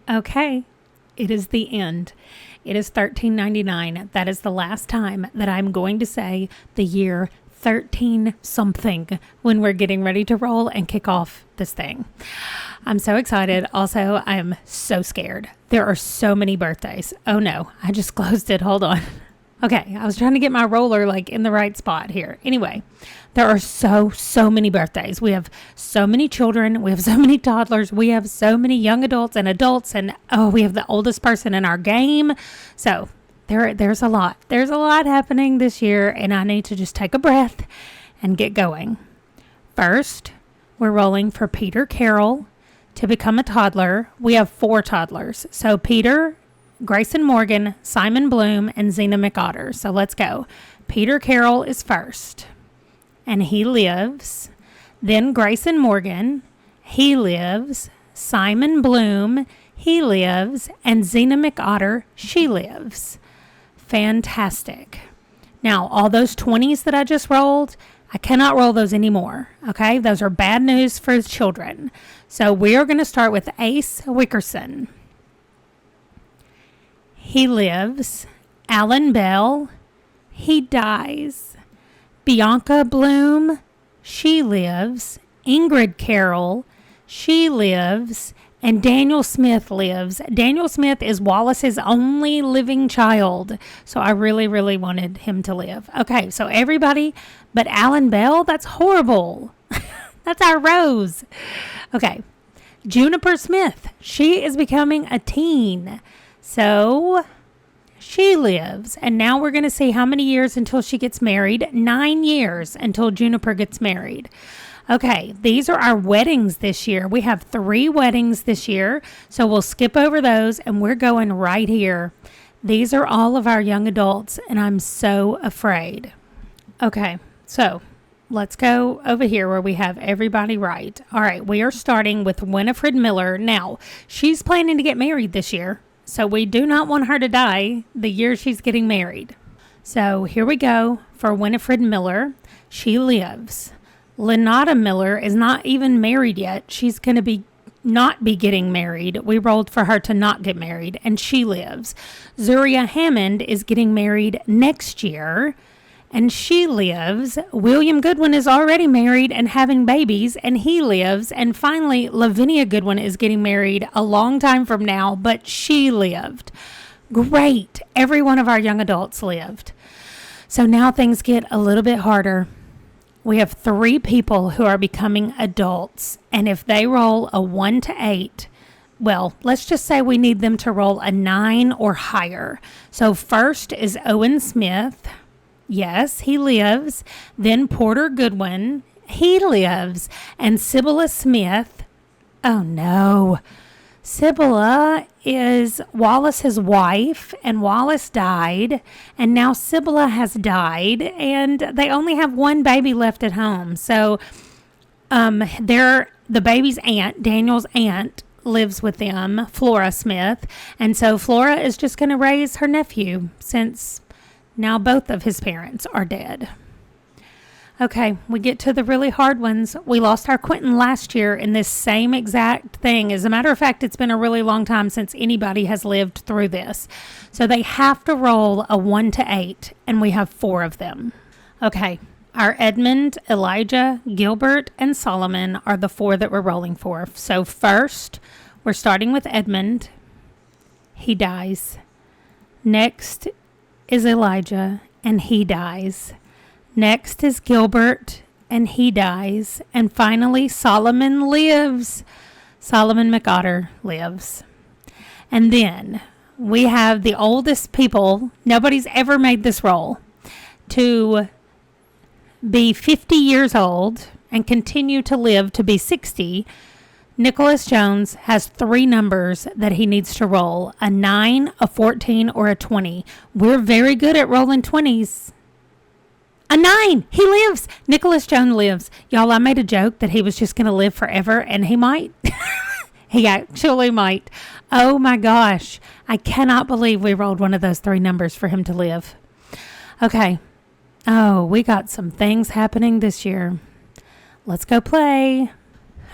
Okay, it is the end. It is $13.99. That is the last time that I'm going to say the year 13 something when we're getting ready to roll and kick off this thing. I'm so excited. Also, I am so scared. There are so many birthdays. Oh no, I just closed it. Hold on. Okay, I was trying to get my roller like in the right spot here. Anyway, there are so many birthdays. We have so many children. We have so many toddlers. We have so many young adults, and we have the oldest person in our game. So there's a lot. There's a lot happening this year, and I need to just take a breath and get going. First, we're rolling for Peter Carroll to become a toddler. We have 4 toddlers. So Peter, Grayson Morgan, Simon Bloom, and Zena McOtter. So let's go. Peter Carroll is first, and he lives. Then Grayson Morgan, he lives. Simon Bloom, he lives. And Zena McOtter, she lives. Fantastic. Now, all those 20s that I just rolled, I cannot roll those anymore, okay? Those are bad news for children. So we are going to start with Ace Wickerson. He lives. Alan Bell, he dies. Bianca Bloom, she lives. Ingrid Carroll, she lives. And Daniel Smith lives. Daniel Smith is Wallace's only living child. So I really, really wanted him to live. Okay, so everybody but Alan Bell, that's horrible. That's our Rose. Okay, Juniper Smith, she is becoming a teen. So she lives. And now we're going to see how many years until she gets married. 9 years until Juniper gets married. Okay, these are our weddings this year. We have 3 weddings this year. So we'll skip over those and we're going right here. These are all of our young adults and I'm so afraid. Okay, so let's go over here where we have everybody right. All right, we are starting with Winifred Miller. Now, she's planning to get married this year. So we do not want her to die the year she's getting married. So here we go for Winifred Miller. She lives. Lenata Miller is not even married yet. She's going to not be getting married. We rolled for her to not get married, and she lives. Zuria Hammond is getting married next year, and she lives. William Goodwin is already married and having babies, and he lives. And finally, Lavinia Goodwin is getting married a long time from now, but she lived. Great. Every one of our young adults lived. So now things get a little bit harder. We have 3 people who are becoming adults, and if they roll a 1 to 8, well, let's just say we need them to roll a 9 or higher. So first is Owen Smith. Yes, he lives. Then Porter Goodwin, he lives. And Sibylla Smith, oh no. Sibylla is Wallace's wife, and Wallace died, and now Sibylla has died, and they only have 1 baby left at home. So the baby's aunt, Daniel's aunt, lives with them, Flora Smith, and so Flora is just going to raise her nephew since now both of his parents are dead. Okay, we get to the really hard ones. We lost our Quentin last year in this same exact thing. As a matter of fact, it's been a really long time since anybody has lived through this. So they have to roll a 1 to 8, and we have 4 of them. Okay, our Edmund, Elijah, Gilbert, and Solomon are the 4 that we're rolling for. So first, we're starting with Edmund. He dies. Next is Elijah, and he dies. Next is Gilbert, and he dies. And finally, Solomon lives. Solomon McOtter lives. And then we have the oldest people, nobody's ever made this roll, to be 50 years old and continue to live to be 60. Nicholas Jones has 3 numbers that he needs to roll, a 9, a 14, or a 20. We're very good at rolling 20s. A 9! He lives! Nicholas Jones lives. Y'all, I made a joke that he was just going to live forever, and he might. He actually might. Oh my gosh. I cannot believe we rolled one of those 3 numbers for him to live. Okay. Oh, we got some things happening this year. Let's go play.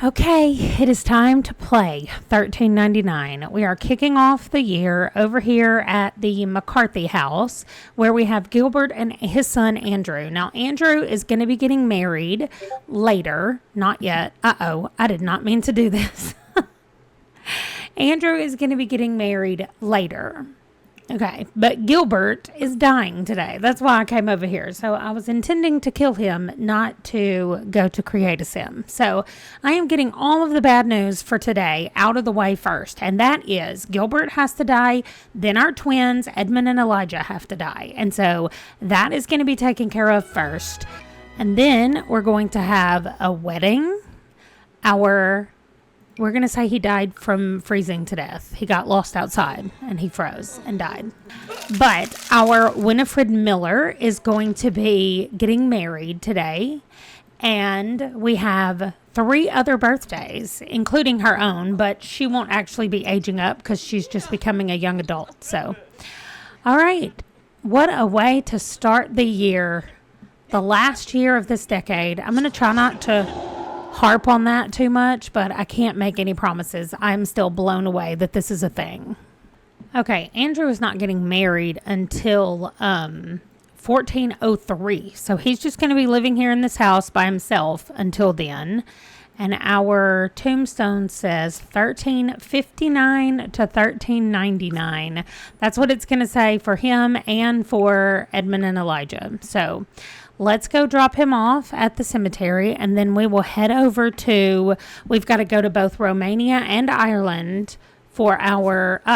Okay, it is time to play 1399. We are kicking off the year over here at the McCarthy house where we have Gilbert and his son Andrew. Now, Andrew is going to be getting married later. Not yet. Uh-oh, I did not mean to do this. Andrew is going to be getting married later. Okay, but Gilbert is dying today. That's why I came over here. So I was intending to kill him, not to go to create a sim. So I am getting all of the bad news for today out of the way first. And that is Gilbert has to die. Then our twins, Edmund and Elijah, have to die. And so that is going to be taken care of first. And then we're going to have a wedding. We're going to say he died from freezing to death. He got lost outside and he froze and died. But our Winifred Miller is going to be getting married today. And we have 3 other birthdays, including her own, but she won't actually be aging up because she's just becoming a young adult. So, all right. What a way to start the year, the last year of this decade. I'm going to try not to harp on that too much, but I can't make any promises. I'm still blown away that this is a thing. Okay, Andrew is not getting married until 1403. So he's just going to be living here in this house by himself until then. And our tombstone says 1359 to 1399. That's what it's going to say for him and for Edmund and Elijah. So let's go drop him off at the cemetery, and then we will head over we've got to go to both Romania and Ireland for I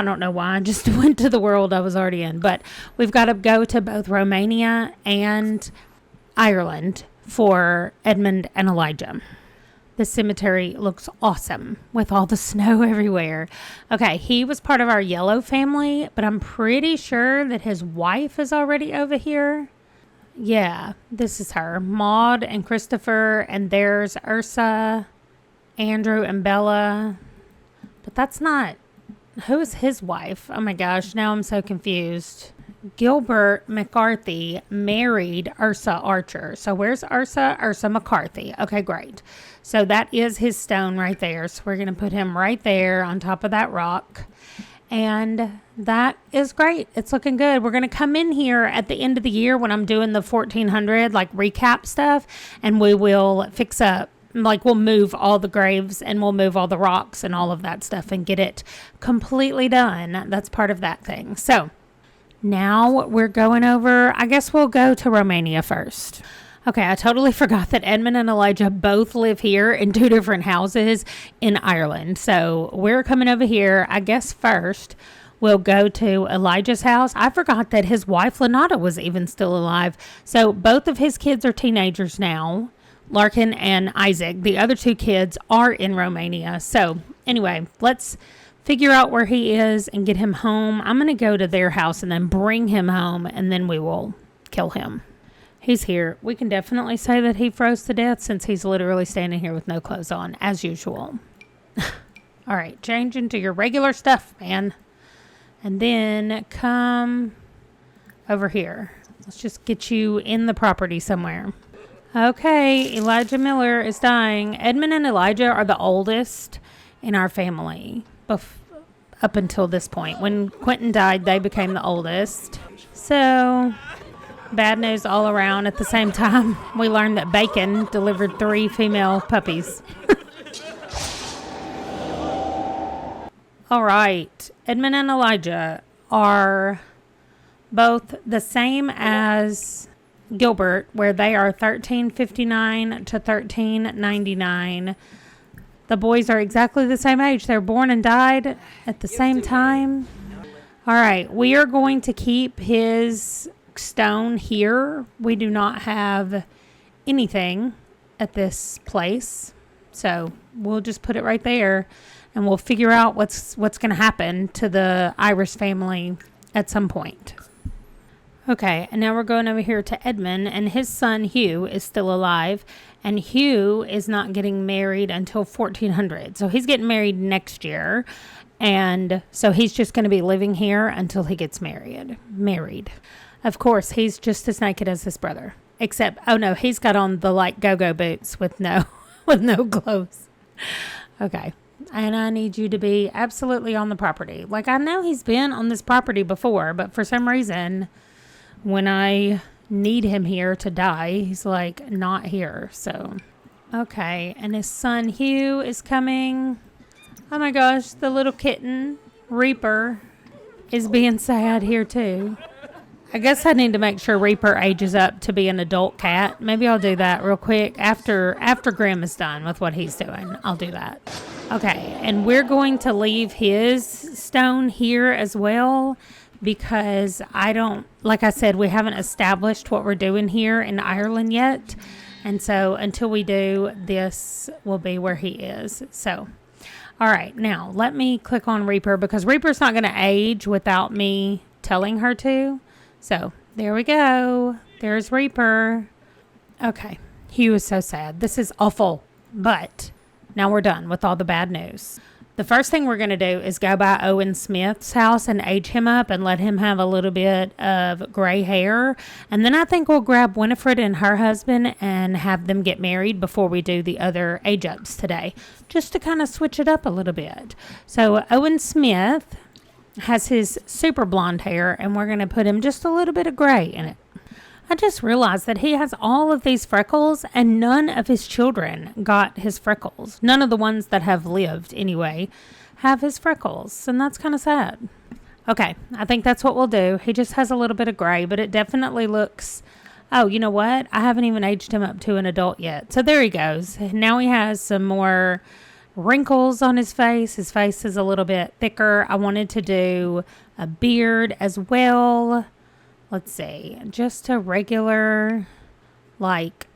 don't know why, I just went to the world I was already in, but we've got to go to both Romania and Ireland for Edmund and Elijah. The cemetery looks awesome with all the snow everywhere. Okay, he was part of our yellow family, but I'm pretty sure that his wife is already over here. Yeah, this is her. Maud and Christopher, and there's Ursa, Andrew, and Bella. But that's not... Who is his wife? Oh my gosh, now I'm so confused. Gilbert McCarthy married Ursa Archer. So where's Ursa? Ursa McCarthy. Okay, great. So that is his stone right there. So we're going to put him right there on top of that rock. And that is great. It's looking good. We're going to come in here at the end of the year when I'm doing the 1400 recap stuff, and we will fix up, we'll move all the graves and we'll move all the rocks and all of that stuff and get it completely done. That's part of that thing. So now we're going over, I guess we'll go to Romania first. Okay, I totally forgot that Edmund and Elijah both live here in 2 different houses in Ireland. So we're coming over here, I guess first we'll go to Elijah's house. I forgot that his wife Lenata was even still alive. So both of his kids are teenagers now, Larkin and Isaac. The other 2 kids are in Romania. So anyway, let's figure out where he is and get him home. I'm going to go to their house and then bring him home, and then we will kill him. He's here. We can definitely say that he froze to death since he's literally standing here with no clothes on, as usual. All right, change into your regular stuff, man. And then come over here. Let's just get you in the property somewhere. Okay, Elijah Miller is dying. Edmund and Elijah are the oldest in our family up until this point. When Quentin died, they became the oldest. So... bad news all around. At the same time, we learned that Bacon delivered 3 female puppies. All right. Edmund and Elijah are both the same as Gilbert, where they are 1359 to 1399. The boys are exactly the same age. They're born and died at the same time. All right. We are going to keep his stone here. We do not have anything at this place, so we'll just put it right there, and we'll figure out what's going to happen to the Irish family at some point. Okay, and now we're going over here to Edmund, and his son Hugh is still alive, and Hugh is not getting married until 1400, so he's getting married next year, and so he's just going to be living here until he gets married. Of course, he's just as naked as his brother. Except, oh no, he's got on the go-go boots with no clothes. Okay. And I need you to be absolutely on the property. Like, I know he's been on this property before, but for some reason, when I need him here to die, he's like not here. So, okay. And his son Hugh is coming. Oh my gosh, the little kitten, Reaper, is being sad here too. I guess I need to make sure Reaper ages up to be an adult cat. Maybe I'll do that real quick after Grim is done with what he's doing. I'll do that. Okay, and we're going to leave his stone here as well because like I said, we haven't established what we're doing here in Ireland yet. And so until we do, this will be where he is. So, all right, now let me click on Reaper because Reaper's not going to age without me telling her to. So there we go. There's Reaper. Okay. Hugh is so sad. This is awful. But now we're done with all the bad news. The first thing we're going to do is go by Owen Smith's house and age him up and let him have a little bit of gray hair. And then I think we'll grab Winifred and her husband and have them get married before we do the other age ups today. Just to kind of switch it up a little bit. So Owen Smith has his super blonde hair, and we're going to put him just a little bit of gray in it. I just realized that he has all of these freckles, and none of his children got his freckles. None of the ones that have lived, anyway, have his freckles, and that's kind of sad. Okay, I think that's what we'll do. He just has a little bit of gray, but it definitely looks... Oh, you know what? I haven't even aged him up to an adult yet. So there he goes. Now he has some more wrinkles on his face. His face is a little bit thicker. I wanted to do a beard as well. Let's see, just a regular, like,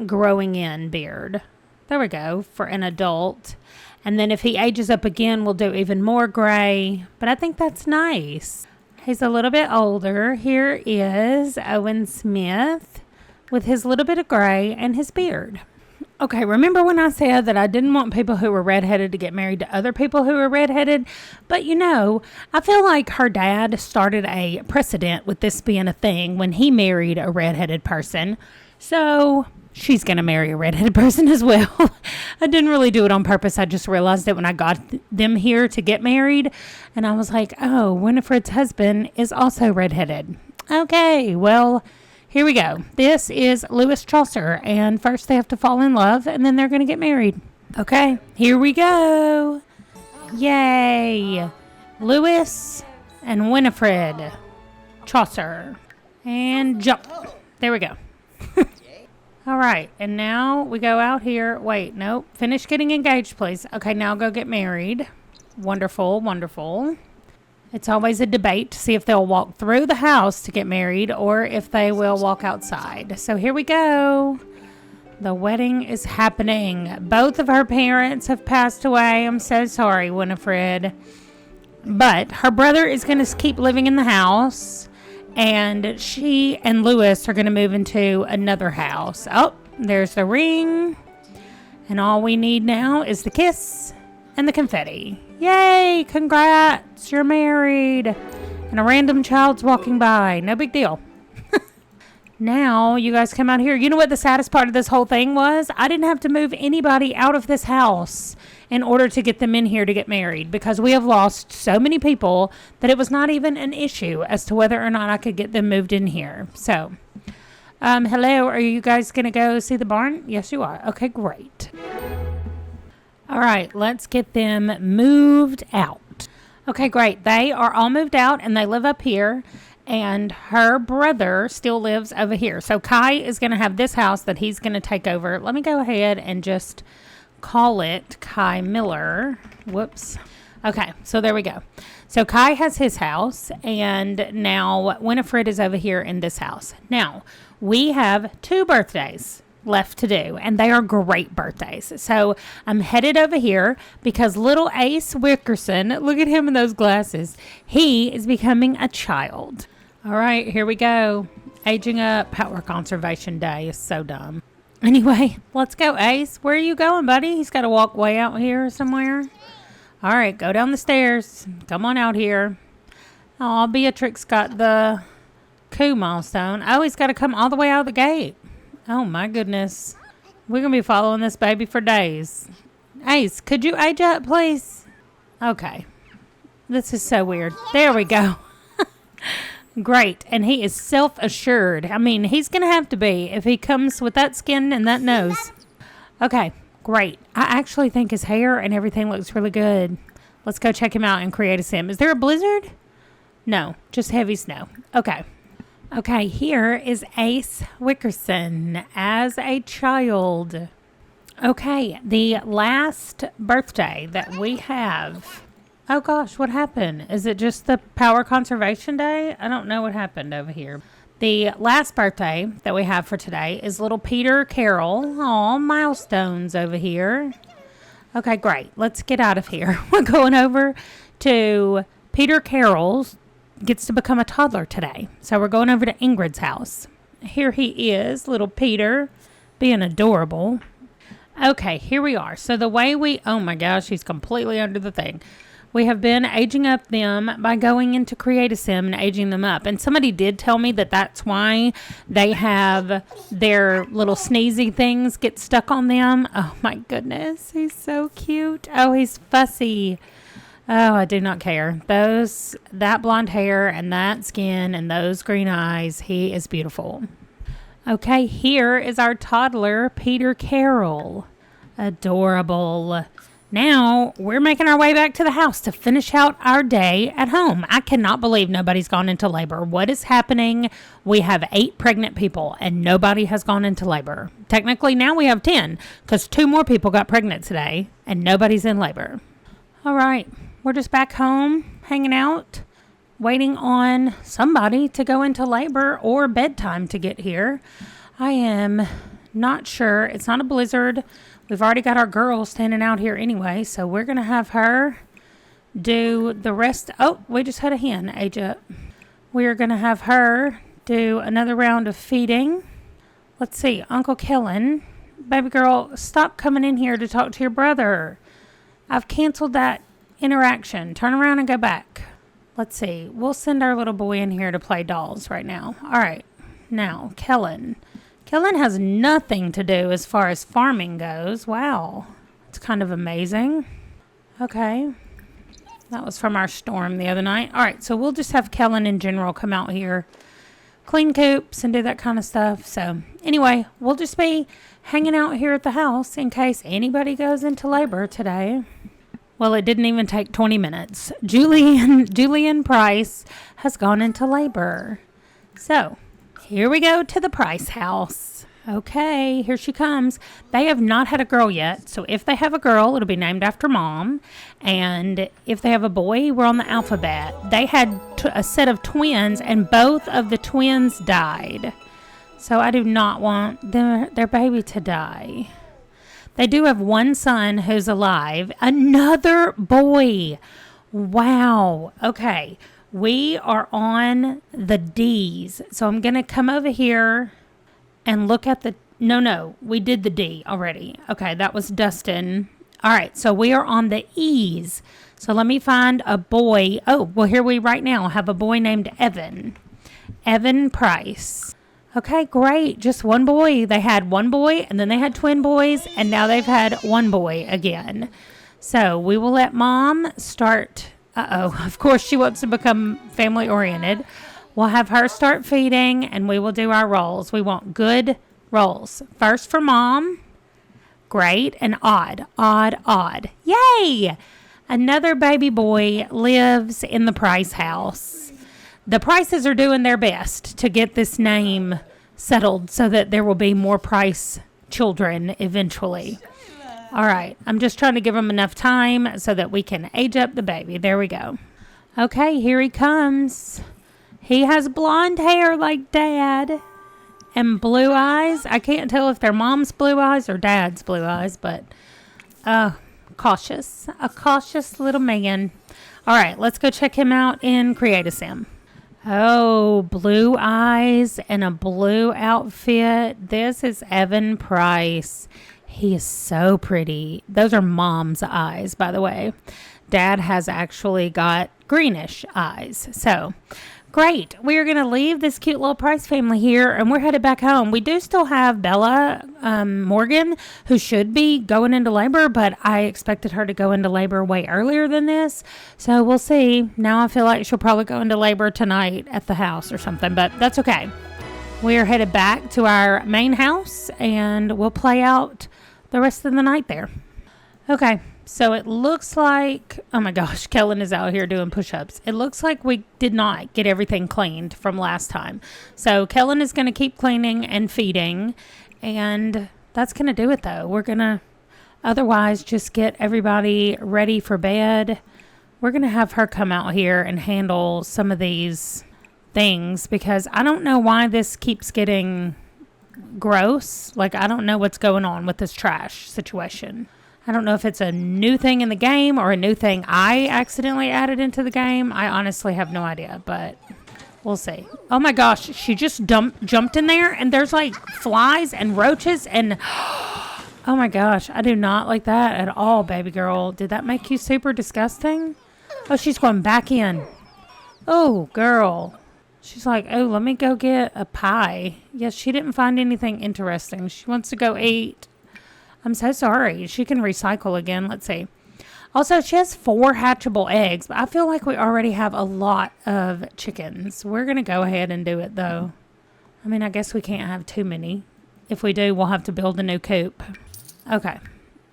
growing in beard. There we go, for an adult. And then if he ages up again, we'll do even more gray. But I think that's nice. He's a little bit older. Here is Owen Smith with his little bit of gray and his beard. Okay, remember when I said that I didn't want people who were redheaded to get married to other people who were redheaded? But you know, I feel like her dad started a precedent with this being a thing when he married a redheaded person. So she's going to marry a redheaded person as well. I didn't really do it on purpose. I just realized it when I got them here to get married. And I was like, oh, Winifred's husband is also redheaded. Okay, well... Here we go. This is Lewis Chaucer, and first they have to fall in love, and then they're going to get married. Okay, here we go. Yay. Lewis and Winifred Chaucer. And jump. There we go. All right, and now we go out here. Wait, nope. Finish getting engaged, please. Okay, now go get married. Wonderful, wonderful. It's always a debate to see if they'll walk through the house to get married or if they will walk outside. So here we go. The wedding is happening. Both of her parents have passed away. I'm so sorry, Winifred. But her brother is going to keep living in the house. And she and Lewis are going to move into another house. Oh, there's the ring. And all we need now is the kiss and the confetti. Yay! Congrats! You're married! And a random child's walking by. No big deal. Now, you guys come out here. You know what the saddest part of this whole thing was? I didn't have to move anybody out of this house in order to get them in here to get married because we have lost so many people that it was not even an issue as to whether or not I could get them moved in here. So, hello, are you guys going to go see the barn? Yes, you are. Okay, great. All right, let's get them moved out. Okay, great. They are all moved out, and they live up here, and her brother still lives over here. So Kai is going to have this house that he's going to take over. Let me go ahead and just call it Kai Miller. Whoops. Okay, so there we go. So Kai has his house, and now Winifred is over here in this house. Now, we have 2 birthdays left to do, and they are great birthdays. So I'm headed over here because little Ace Wickerson, look at him in those glasses, he is becoming a child. All right, here we go. Aging up. Power Conservation Day is so dumb. Anyway, let's go, Ace. Where are you going, buddy? He's got to walk way out here somewhere. All right, go down the stairs. Come on out here. Oh, Beatrix got the coup milestone. Oh, he's got to come all the way out of the gate. Oh, my goodness. We're going to be following this baby for days. Ace, could you age up, please? Okay. This is so weird. There we go. Great. And he is self-assured. I mean, he's going to have to be if he comes with that skin and that nose. Okay, great. I actually think his hair and everything looks really good. Let's go check him out and create a sim. Is there a blizzard? No, just heavy snow. Okay. Okay, here is Ace Wickerson as a child. Okay, the last birthday that we have. Oh gosh, what happened? Is it just the power conservation day? I don't know what happened over here. The last birthday that we have for today is little Peter Carroll. Aw, milestones over here. Okay, great. Let's get out of here. We're going over to Peter Carroll's. Gets to become a toddler today. So we're going over to Ingrid's house. Here he is, little Peter, being adorable. Okay, here we are. So the way oh my gosh, he's completely under the thing. We have been aging up them by going into Create a Sim and aging them up. And somebody did tell me that that's why they have their little sneezy things get stuck on them. Oh my goodness, he's so cute. Oh, he's fussy. Oh, I do not care. That blonde hair and that skin and those green eyes, he is beautiful. Okay, here is our toddler, Peter Carroll. Adorable. Now, we're making our way back to the house to finish out our day at home. I cannot believe nobody's gone into labor. What is happening? We have 8 pregnant people, and nobody has gone into labor. Technically, now we have 10, because 2 more people got pregnant today, and nobody's in labor. All right. We're just back home, hanging out, waiting on somebody to go into labor or bedtime to get here. I am not sure. It's not a blizzard. We've already got our girl standing out here anyway, so we're going to have her do the rest. Oh, we just had a hen age up. We're going to have her do another round of feeding. Let's see. Uncle Kellen, baby girl, stop coming in here to talk to your brother. I've canceled that interaction. Turn around and go back. Let's see. We'll send our little boy in here to play dolls right now. All right. Now, Kellen. Kellen has nothing to do as far as farming goes. Wow. It's kind of amazing. Okay. That was from our storm the other night. All right. So we'll just have Kellen in general come out here, clean coops and do that kind of stuff. So anyway, we'll just be hanging out here at the house in case anybody goes into labor today. Well, it didn't even take 20 minutes. Julian Price has gone into labor. So, here we go to the Price house. Okay, here she comes. They have not had a girl yet. So, if they have a girl, it'll be named after mom. And if they have a boy, we're on the alphabet. They had a set of twins, and both of the twins died. So, I do not want their baby to die. They do have one son who's alive. Another boy. Wow. Okay. We are on the D's. So I'm going to come over here and look at the... No. We did the D already. Okay. That was Dustin. All right. So we are on the E's. So let me find a boy. Oh, well, here we right now have a boy named Evan. Evan Price. Okay, great. Just one boy. They had one boy, and then they had twin boys, and now they've had one boy again. So we will let mom start. Of course, she wants to become family-oriented. We'll have her start feeding, and we will do our rolls. We want good rolls. First for mom. Great. And odd. Yay! Another baby boy lives in the Price house. The Prices are doing their best to get this name settled so that there will be more Price children eventually. All right. I'm just trying to give them enough time so that we can age up the baby. There we go. Okay, here he comes. He has blonde hair like Dad and blue eyes. I can't tell if they're mom's blue eyes or dad's blue eyes, but cautious. A cautious little man. All right, let's go check him out in Create a Sim. Oh, blue eyes and a blue outfit. This is Evan Price. He is so pretty. Those are mom's eyes, by the way. Dad has actually got greenish eyes. So, Great. We are going to leave this cute little Price family here, and we're headed back home. We do still have Bella Morgan, who should be going into labor, but I expected her to go into labor way earlier than this. So we'll see. Now I feel like she'll probably go into labor tonight at the house or something, but that's okay. We are headed back to our main house, and we'll play out the rest of the night there. Okay. So it looks like, oh my gosh, Kellen is out here doing push-ups. It looks like we did not get everything cleaned from last time. So Kellen is going to keep cleaning and feeding, and that's going to do it though. We're going to otherwise just get everybody ready for bed. We're going to have her come out here and handle some of these things because I don't know why this keeps getting gross. Like, I don't know what's going on with this trash situation. I don't know if it's a new thing in the game or a new thing I accidentally added into the game. I honestly have no idea, but we'll see. Oh my gosh, she just jumped in there and there's like flies and roaches and oh my gosh, I do not like that at all, baby girl. Did that make you super disgusting? Oh, she's going back in. Oh, girl. She's like, oh, let me go get a pie. Yes, she didn't find anything interesting. She wants to go eat. I'm so sorry. She can recycle again. Let's see. Also, she has 4 hatchable eggs, but I feel like we already have a lot of chickens. We're going to go ahead and do it, though. I mean, I guess we can't have too many. If we do, we'll have to build a new coop. Okay.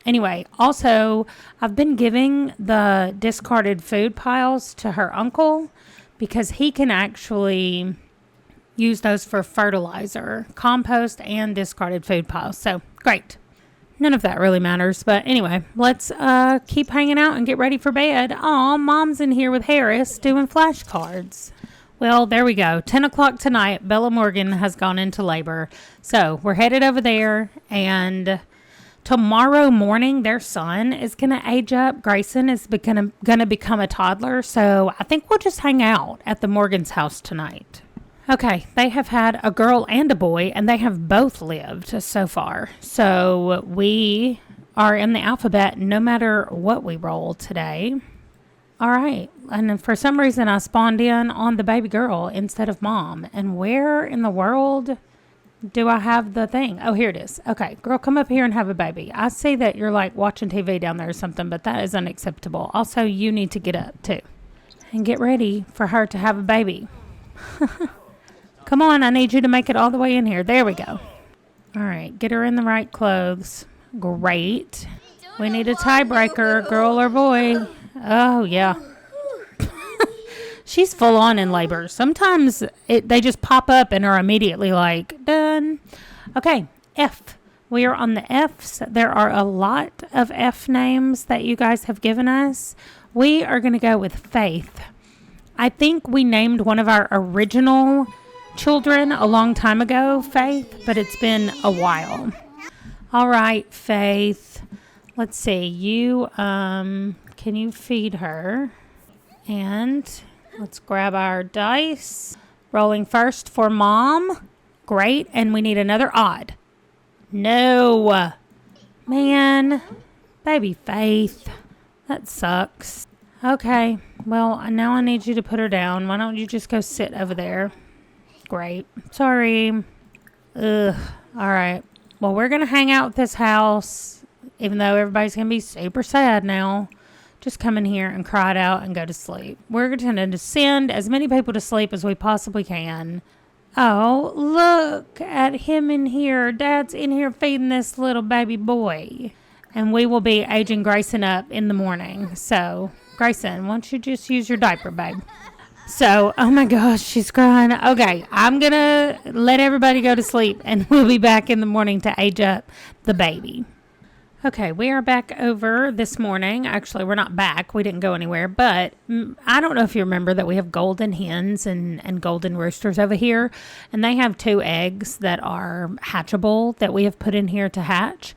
Anyway, also, I've been giving the discarded food piles to her uncle because he can actually use those for fertilizer, compost, and discarded food piles. So, great. None of that really matters. But anyway, let's keep hanging out and get ready for bed. Aw, Mom's in here with Harris doing flashcards. Well, there we go. 10 o'clock tonight, Bella Morgan has gone into labor. So we're headed over there. And tomorrow morning, their son is going to age up. Grayson is going to become a toddler. So I think we'll just hang out at the Morgan's house tonight. Okay, they have had a girl and a boy, and they have both lived so far. So we are in the alphabet no matter what we roll today. All right, and for some reason I spawned in on the baby girl instead of mom. And where in the world do I have the thing? Oh, here it is. Okay, girl, come up here and have a baby. I see that you're like watching TV down there or something, but that is unacceptable. Also, you need to get up too and get ready for her to have a baby. Come on, I need you to make it all the way in here. There we go. All right, get her in the right clothes. Great. We need a tiebreaker, girl or boy. Oh, yeah. She's full on in labor. Sometimes they just pop up and are immediately like, done. Okay, F. We are on the Fs. There are a lot of F names that you guys have given us. We are going to go with Faith. I think we named one of our original children a long time ago, Faith, but it's been a while. All right, Faith. Let's see. You, can you feed her? And let's grab our dice. Rolling first for Mom. Great. And we need another odd. No. Man. Baby Faith. That sucks. Okay. Well, now I need you to put her down. Why don't you just go sit over there? Great. Sorry. Ugh. All right. Well, we're going to hang out at this house, even though everybody's going to be super sad now. Just come in here and cry it out and go to sleep. We're going to send as many people to sleep as we possibly can. Oh, look at him in here. Dad's in here feeding this little baby boy. And we will be aging Grayson up in the morning. So, Grayson, why don't you just use your diaper, babe? So, oh my gosh, she's crying. Okay, I'm going to let everybody go to sleep, and we'll be back in the morning to age up the baby. Okay, we are back over this morning. Actually, we're not back. We didn't go anywhere, but I don't know if you remember that we have golden hens and golden roosters over here, and they have 2 eggs that are hatchable that we have put in here to hatch,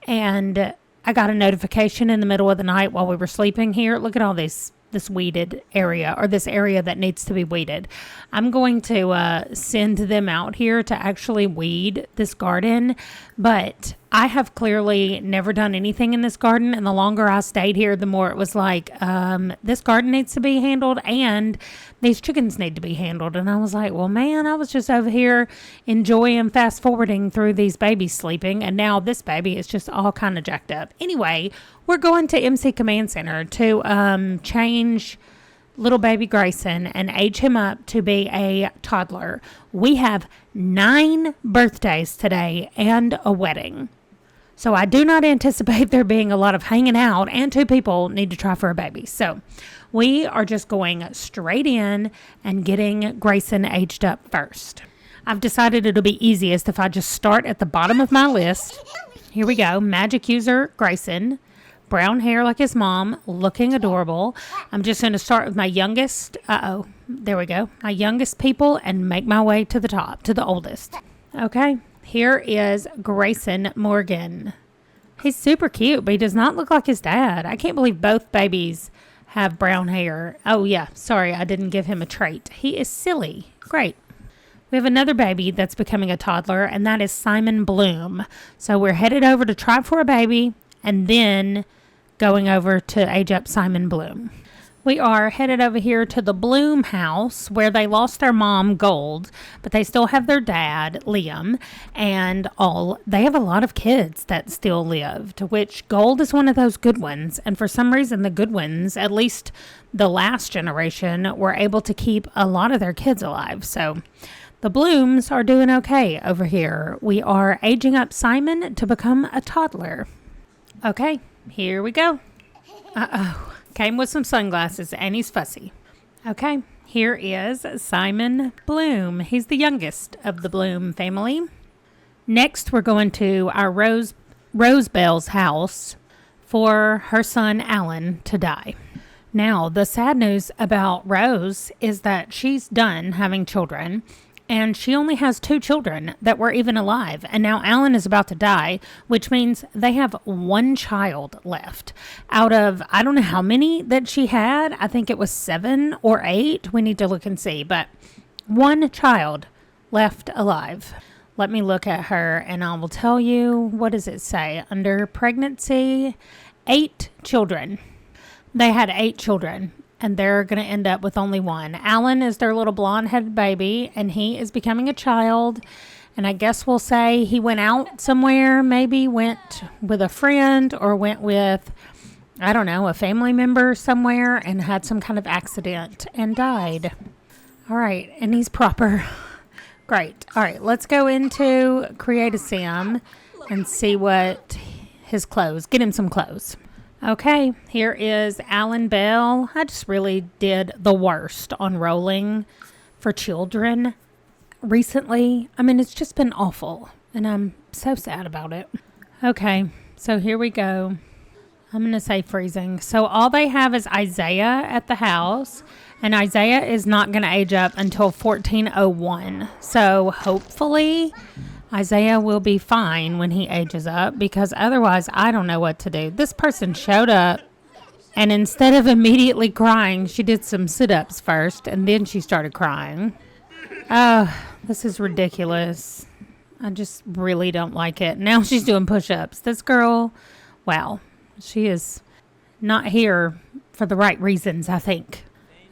and I got a notification in the middle of the night while we were sleeping here. Look at all this weeded area, or this area that needs to be weeded. I'm going to send them out here to actually weed this garden, but I have clearly never done anything in this garden, and the longer I stayed here, the more it was like, this garden needs to be handled, and these chickens need to be handled. And I was like, well, man, I was just over here enjoying fast forwarding through these babies sleeping, and now this baby is just all kind of jacked up. Anyway, we're going to MC Command Center to change little baby Grayson and age him up to be a toddler. We have 9 birthdays today and a wedding. So I do not anticipate there being a lot of hanging out, and 2 people need to try for a baby. So we are just going straight in and getting Grayson aged up first. I've decided it'll be easiest if I just start at the bottom of my list. Here we go. Magic user Grayson. Brown hair like his mom, looking adorable. I'm just going to start with my youngest. There we go. My youngest people and make my way to the top, to the oldest. Okay. Here is Grayson Morgan. He's super cute, but he does not look like his dad. I can't believe both babies have brown hair. Oh, yeah. Sorry, I didn't give him a trait. He is silly. Great. We have another baby that's becoming a toddler, and that is Simon Bloom. So we're headed over to try for a baby and then going over to age up Simon Bloom. We are headed over here to the Bloom house where they lost their mom, Gold, but they still have their dad, Liam, and they have a lot of kids that still lived, which Gold is one of those good ones. And for some reason, the good ones, at least the last generation, were able to keep a lot of their kids alive. So the Blooms are doing okay over here. We are aging up Simon to become a toddler. Okay, here we go. Uh-oh. Came with some sunglasses, and he's fussy. Okay, here is Simon Bloom. He's the youngest of the Bloom family. Next, we're going to our Rosebell's house for her son, Alan, to die. Now, the sad news about Rose is that she's done having children, and she only has 2 children that were even alive. And now Alan is about to die, which means they have 1 child left. Out of, I don't know how many that she had. I think it was 7 or 8. We need to look and see. But 1 child left alive. Let me look at her and I will tell you, what does it say? Under pregnancy, 8 children. They had 8 children. And they're going to end up with only 1. Alan is their little blonde-headed baby, and he is becoming a child. And I guess we'll say he went out somewhere, maybe went with a friend or went with, I don't know, a family member somewhere and had some kind of accident and died. All right, and he's proper. Great. All right, let's go into Create a Sim and see what his clothes, get him some clothes. Okay, here is Alan Bell. I just really did the worst on rolling for children recently. I mean, it's just been awful, and I'm so sad about it. Okay, so here we go. I'm going to say freezing. So all they have is Isaiah at the house, and Isaiah is not going to age up until 1401. So hopefully Isaiah will be fine when he ages up, because otherwise I don't know what to do. This person showed up, and instead of immediately crying, she did some sit-ups first, and then she started crying. Oh, this is ridiculous. I just really don't like it. Now she's doing push-ups. This girl, wow, she is not here for the right reasons, I think.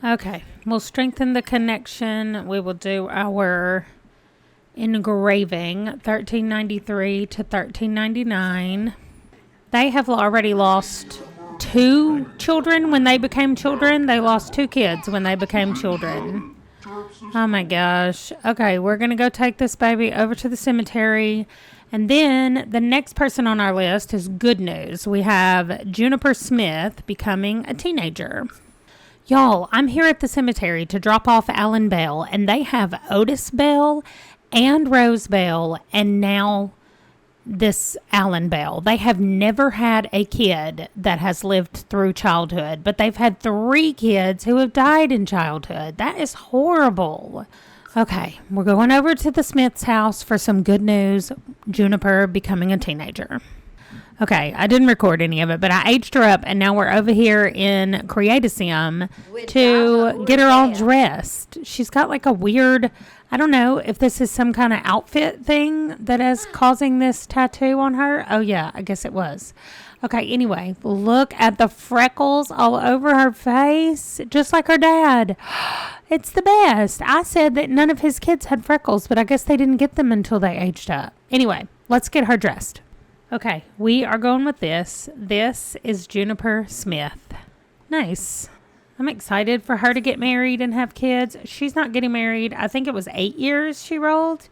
Okay, we'll strengthen the connection. We will do our engraving, 1393 to 1399. They have already lost 2 children when they became children. They lost 2 kids when they became children. Oh my gosh. Okay, we're going to go take this baby over to the cemetery. And then the next person on our list is good news. We have Juniper Smith becoming a teenager. Y'all, I'm here at the cemetery to drop off Alan Bell, and they have Otis Bell and Rose Bell, and now this Alan Bell. They have never had a kid that has lived through childhood, but they've had 3 kids who have died in childhood. That is horrible. Okay, we're going over to the Smith's house for some good news. Juniper becoming a teenager. Okay, I didn't record any of it, but I aged her up, and now we're over here in Create a Sim to get her all dressed. She's got like a weird, I don't know if this is some kind of outfit thing that is causing this tattoo on her. Oh, yeah, I guess it was. Okay, anyway, look at the freckles all over her face, just like her dad. It's the best. I said that none of his kids had freckles, but I guess they didn't get them until they aged up. Anyway, let's get her dressed. Okay, we are going with this. This is Juniper Smith. Nice. I'm excited for her to get married and have kids. She's not getting married. I think it was 8 years she rolled,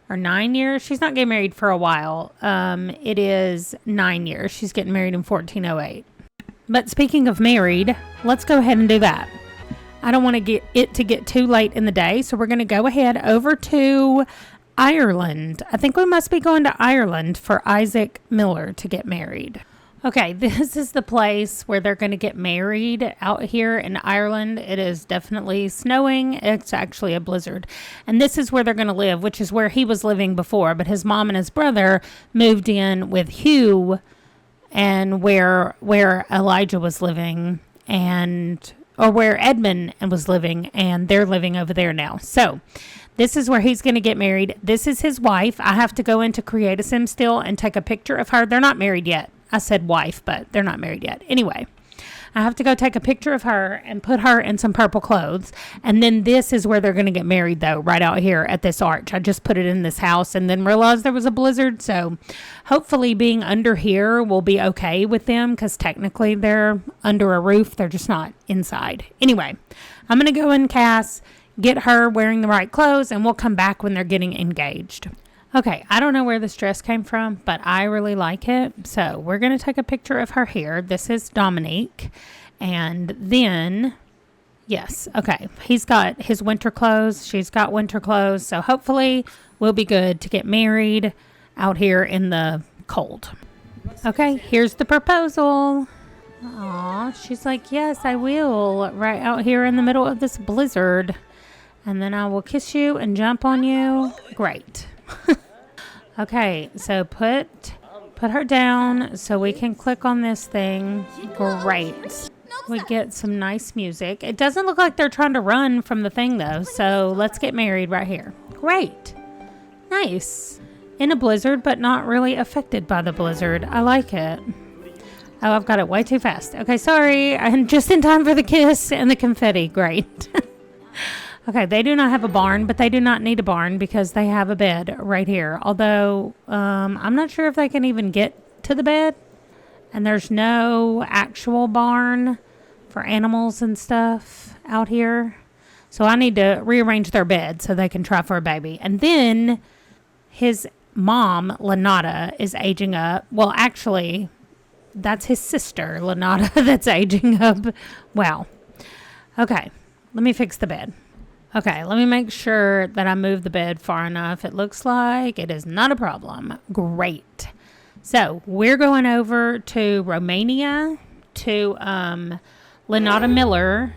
or 9 years. She's not getting married for a while. It is 9 years. She's getting married in 1408. But speaking of married, let's go ahead and do that. I don't want to get too late in the day, so we're going to go ahead over to Ireland. I think we must be going to Ireland for Isaac Miller to get married. Okay, this is the place where they're going to get married out here in Ireland. It is definitely snowing. It's actually a blizzard. And this is where they're going to live, which is where he was living before. But his mom and his brother moved in with Hugh and where Elijah was living, or where Edmund was living, and they're living over there now. So this is where he's going to get married. This is his wife. I have to go into Create a Sim still and take a picture of her. They're not married yet. I said wife, but they're not married yet. Anyway, I have to go take a picture of her and put her in some purple clothes. And then this is where they're going to get married, though, right out here at this arch. I just put it in this house and then realized there was a blizzard. So hopefully being under here will be okay with them, because technically they're under a roof. They're just not inside. Anyway, I'm going to go in Cass, get her wearing the right clothes, and we'll come back when they're getting engaged. Okay, I don't know where this dress came from, but I really like it. So we're going to take a picture of her here. This is Dominique. And then, yes, okay, he's got his winter clothes. She's got winter clothes. So hopefully we'll be good to get married out here in the cold. Okay, here's the proposal. Aw, she's like, yes, I will, right out here in the middle of this blizzard. And then I will kiss you and jump on you. Great. Okay, so put her down so we can click on this thing. Great. We get some nice music. It doesn't look like they're trying to run from the thing, though. So let's get married right here. Great. Nice. In a blizzard, but not really affected by the blizzard. I like it. Oh, I've got it way too fast. Okay, sorry. I'm just in time for the kiss and the confetti. Great. Okay, they do not have a barn, but they do not need a barn because they have a bed right here. Although, I'm not sure if they can even get to the bed. And there's no actual barn for animals and stuff out here. So I need to rearrange their bed so they can try for a baby. And then his mom, Lenata, is aging up. Well, actually, that's his sister, Lenata, that's aging up. Wow. Okay, let me fix the bed. Okay, let me make sure that I move the bed far enough. It looks like it is not a problem. Great. So we're going over to Romania to Lenata Miller.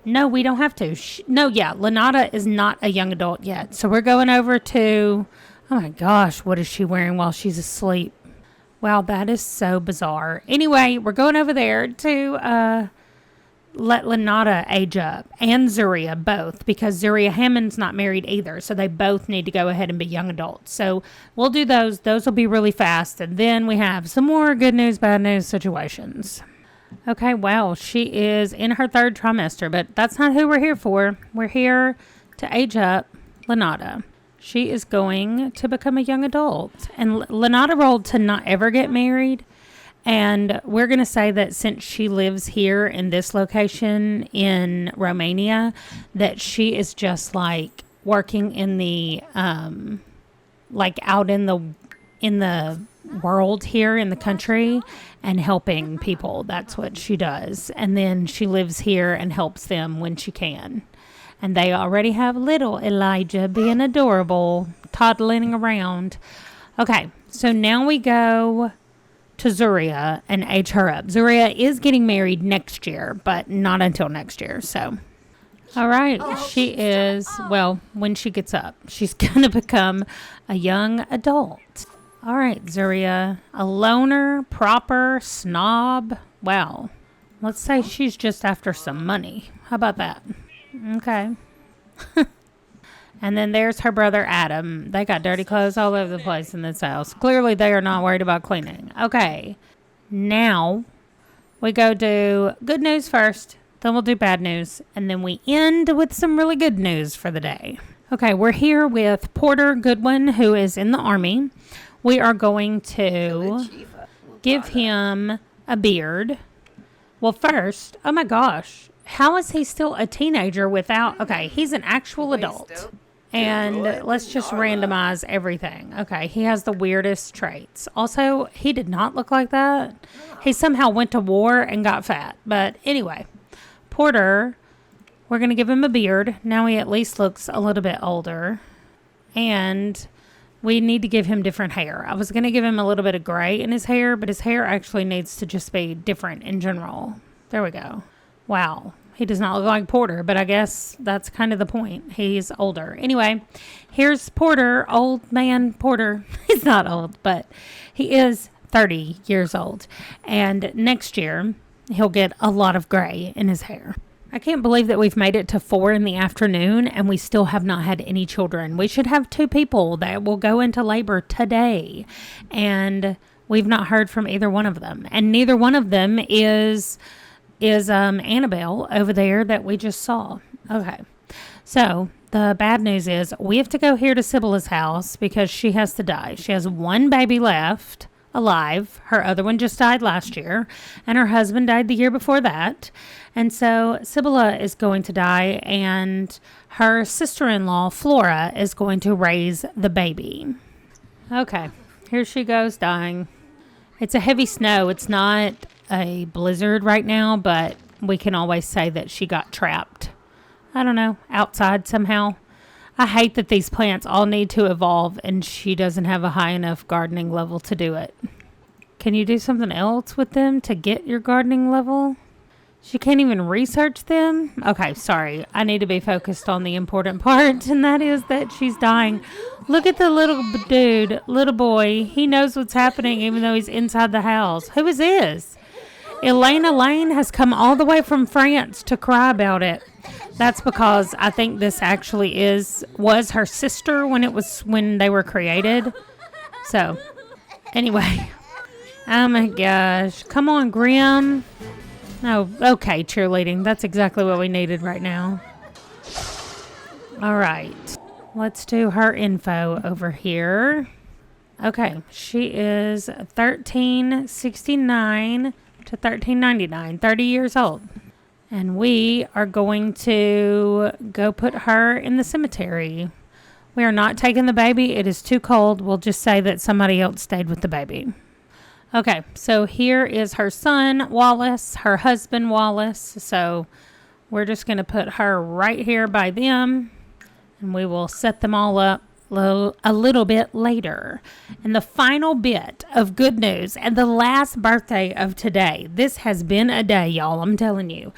No, we don't have to. Lenata is not a young adult yet. So we're going over to, oh my gosh, what is she wearing while she's asleep? Wow, that is so bizarre. Anyway, we're going over there to let Lenata age up, and Zuria both, because Zuria Hammond's not married either, so they both need to go ahead and be young adults. So we'll do those. Those will be really fast, and then we have some more good news, bad news situations. Okay, well, she is in her 3rd trimester, but that's not who we're here for. We're here to age up Lenata. She is going to become a young adult, and Lenata rolled to not ever get married. And we're going to say that since she lives here in this location in Romania, that she is just like working in the, like out in the world here in the country and helping people. That's what she does. And then she lives here and helps them when she can. And they already have little Elijah being adorable, toddling around. Okay, so now we go to Zuria and age her up. Zuria is getting married next year, but not until next year. So, all right, she is, well, when she gets up, she's going to become a young adult. All right, Zuria, a loner, proper, snob. Wow. Let's say she's just after some money. How about that? Okay. And then there's her brother Adam. They got dirty clothes all over the place in this house. Clearly, they are not worried about cleaning. Okay. Now, we go do good news first. Then we'll do bad news. And then we end with some really good news for the day. Okay, we're here with Porter Goodwin, who is in the Army. We are going to give him a beard. Well, first, oh my gosh. How is he still a teenager without... Okay, he's an actual adult. And let's just randomize everything. Okay, he has the weirdest traits. Also, he did not look like that. He somehow went to war and got fat. But anyway, Porter, we're going to give him a beard. Now he at least looks a little bit older. And we need to give him different hair. I was going to give him a little bit of gray in his hair, but his hair actually needs to just be different in general. There we go. Wow. He does not look like Porter, but I guess that's kind of the point. He's older. Anyway, here's Porter, old man Porter. He's not old, but he is 30 years old. And next year, he'll get a lot of gray in his hair. I can't believe that we've made it to 4 in the afternoon and we still have not had any children. We should have 2 people that will go into labor today. And we've not heard from either one of them. And neither one of them is Annabelle over there that we just saw. Okay. So the bad news is we have to go here to Sybilla's house because she has to die. She has 1 baby left alive. Her other one just died last year, and her husband died the year before that. And so Sybylla is going to die, and her sister-in-law, Flora, is going to raise the baby. Okay. Here she goes dying. It's a heavy snow. It's not a blizzard right now, but we can always say that she got trapped. I don't know, outside somehow. I hate that these plants all need to evolve and she doesn't have a high enough gardening level to do it. Can you do something else with them to get your gardening level? She can't even research them? Okay, sorry. I need to be focused on the important part, and that is that she's dying. Look at the little dude, little boy. He knows what's happening even though he's inside the house. Who is this? Elena Lane has come all the way from France to cry about it. That's because I think this actually was her sister when they were created. So, anyway. Oh my gosh. Come on, Grim. Oh, okay, cheerleading. That's exactly what we needed right now. All right. Let's do her info over here. Okay, she is 1369 to 1399, 30 years old. And we are going to go put her in the cemetery. We are not taking the baby. It is too cold. We'll just say that somebody else stayed with the baby. Okay, so here is her son, Wallace, her husband, Wallace. So we're just going to put her right here by them, and we will set them all up a little bit later. And the final bit of good news and the last birthday of today. This has been a day, y'all, I'm telling you.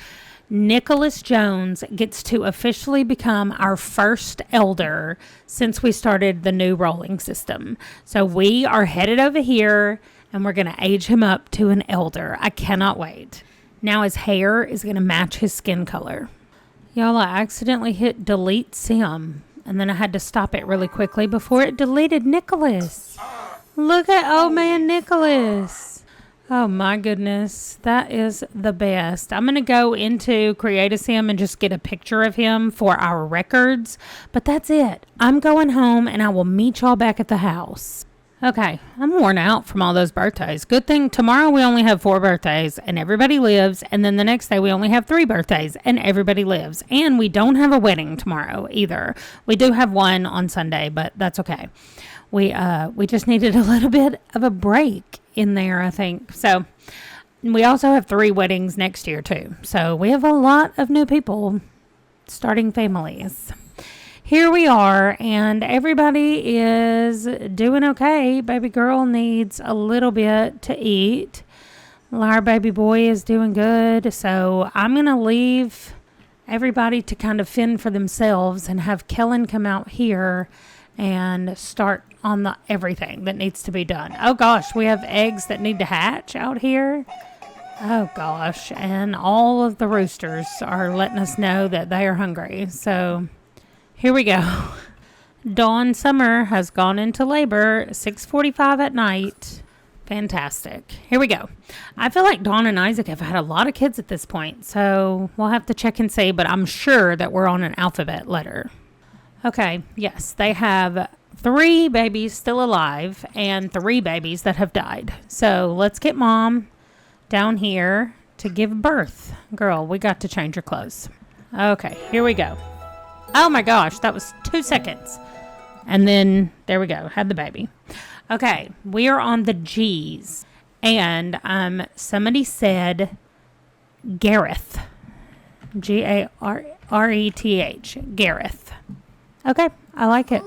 Nicholas Jones gets to officially become our first elder since we started the new rolling system. So we are headed over here, and we're going to age him up to an elder. I cannot wait. Now his hair is going to match his skin color. Y'all, I accidentally hit delete sim, and then I had to stop it really quickly before it deleted Nicholas. Look at old man Nicholas. Oh my goodness, that is the best. I'm going to go into Create a Sim and just get a picture of him for our records, but that's it. I'm going home and I will meet y'all back at the house. Okay, I'm worn out from all those birthdays. Good thing tomorrow we only have 4 birthdays and everybody lives, and then the next day we only have 3 birthdays and everybody lives. And we don't have a wedding tomorrow either. We do have one on Sunday, but that's okay. We just needed a little bit of a break in there, I think. So we also have 3 weddings next year too. So we have a lot of new people starting families. Here we are, and everybody is doing okay. Baby girl needs a little bit to eat. Our baby boy is doing good. So I'm going to leave everybody to kind of fend for themselves and have Kellen come out here and start on everything that needs to be done. Oh gosh, we have eggs that need to hatch out here. Oh gosh, and all of the roosters are letting us know that they are hungry. So here we go. Dawn Summer has gone into labor, 6:45 at night. Fantastic. Here we go. I feel like Dawn and Isaac have had a lot of kids at this point, so we'll have to check and see, but I'm sure that we're on an alphabet letter. Okay, yes, they have 3 babies still alive and 3 babies that have died. So let's get Mom down here to give birth. Girl, we got to change your clothes. Okay, here we go. Oh my gosh, that was 2 seconds. And then, there we go, had the baby. Okay, we are on the G's. And somebody said Gareth. Gareth. Gareth. Okay, I like it.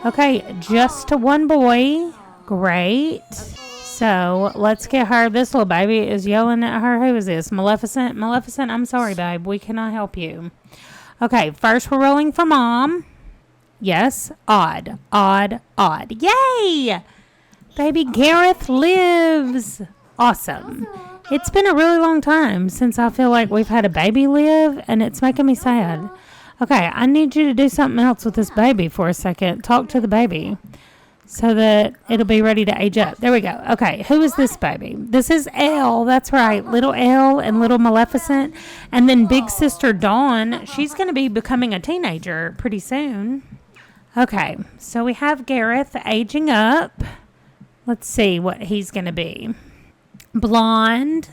Okay, just to one boy. Great. So, let's get her. This little baby is yelling at her. Who is this? Maleficent? Maleficent, I'm sorry, babe. We cannot help you. Okay, first we're rolling for Mom. Yes, odd. Yay! Baby Gareth lives. Awesome. It's been a really long time since I feel like we've had a baby live, and it's making me sad. Okay, I need you to do something else with this baby for a second. Talk to the baby so that it'll be ready to age up. There we go. Okay, who is this baby? This is Elle. That's right. Little Elle and little Maleficent. And then big sister Dawn. She's going to be becoming a teenager pretty soon. Okay, so we have Gareth aging up. Let's see what he's going to be. Blonde.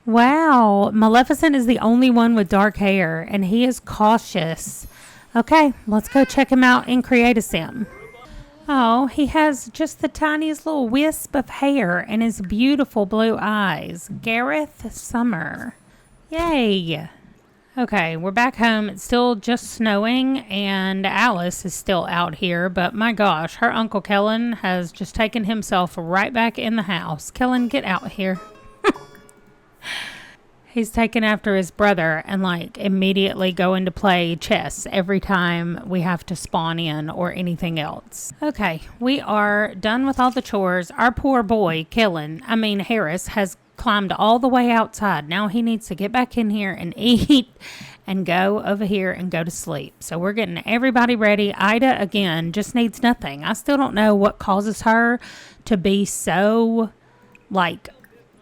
Wow, Maleficent is the only one with dark hair, and he is cautious. Okay, let's go check him out in Create-A-Sim. Oh, he has just the tiniest little wisp of hair and his beautiful blue eyes. Gareth Summer. Yay. Okay, we're back home. It's still just snowing, and Alice is still out here. But my gosh, her Uncle Kellen has just taken himself right back in the house. Kellen, get out here. He's taken after his brother and immediately going to play chess every time we have to spawn in or anything else. Okay, we are done with all the chores. Our poor boy, Harris, has climbed all the way outside. Now he needs to get back in here and eat and go over here and go to sleep. So we're getting everybody ready. Ida, again, just needs nothing. I still don't know what causes her to be so,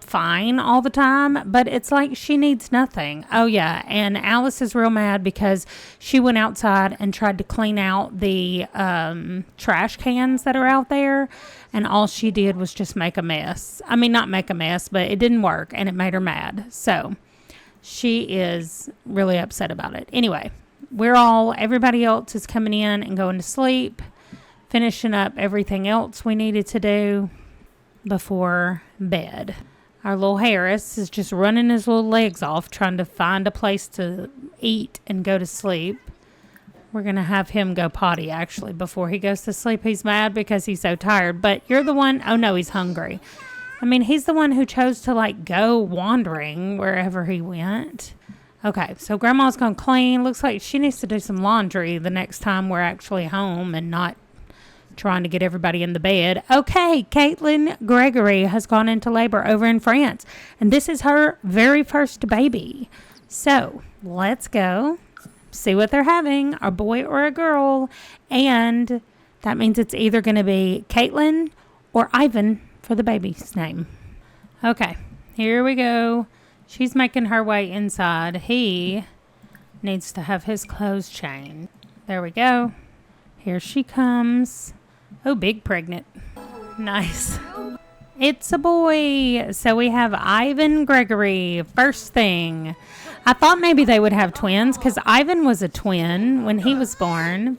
fine all the time, but it's like she needs nothing. Oh yeah, and Alice is real mad because she went outside and tried to clean out the trash cans that are out there, and all she did was just make a mess. I mean, not make a mess, but it didn't work, and it made her mad. So she is really upset about it. Anyway, everybody else is coming in and going to sleep, finishing up everything else we needed to do before bed. Our little Harris is just running his little legs off, trying to find a place to eat and go to sleep. We're going to have him go potty, actually, before he goes to sleep. He's mad because he's so tired. But you're the one... Oh, no, he's hungry. I mean, he's the one who chose to, go wandering wherever he went. Okay, so Grandma's going to clean. Looks like she needs to do some laundry the next time we're actually home and not trying to get everybody in the bed. Okay, Caitlin Gregory has gone into labor over in France, and this is her very first baby. So let's go see what they're having, a boy or a girl, and that means it's either going to be Caitlin or Ivan for the baby's name. Okay, here we go. She's making her way inside. He needs to have his clothes changed. There we go. Here she comes. Oh, big pregnant. Nice. It's a boy. So we have Ivan Gregory. First thing. I thought maybe they would have twins because Ivan was a twin when he was born.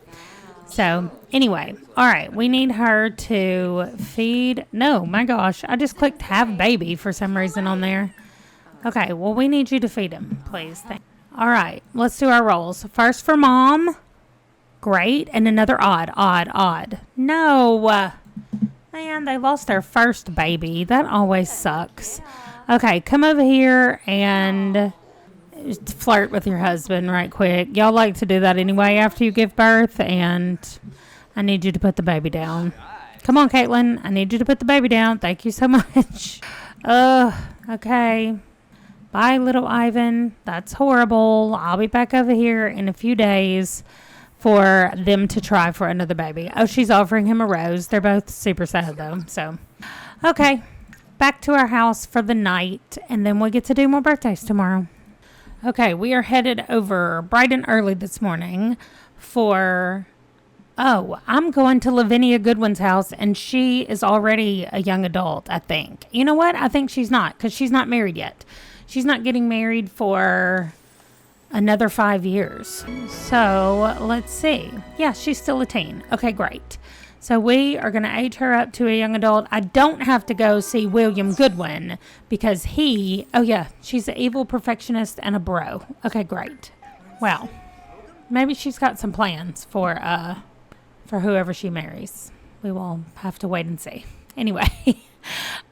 So anyway, all right. We need her to feed. No, my gosh. I just clicked have baby for some reason on there. Okay, well, we need you to feed him, please. All right, let's do our rolls. First for Mom. Great. And another odd. No. Man, they lost their first baby. That always sucks. Okay, come over here and flirt with your husband right quick. Y'all like to do that anyway after you give birth, and I need you to put the baby down. Come on, Caitlin. I need you to put the baby down. Thank you so much. Okay. Bye, little Ivan. That's horrible. I'll be back over here in a few days for them to try for another baby. Oh, she's offering him a rose. They're both super sad, though. So, okay. Back to our house for the night, and then we get to do more birthdays tomorrow. Okay, we are headed over bright and early this morning for... Oh, I'm going to Lavinia Goodwin's house, and she is already a young adult, I think. You know what? I think she's not, because she's not married yet. She's not getting married for another 5 years. So, let's see. Yeah, she's still a teen. Okay, great. So we are going to age her up to a young adult. I don't have to go see William Goodwin because she's an evil perfectionist and a bro. Okay, great. Well, maybe she's got some plans for whoever she marries. We will have to wait and see. Anyway,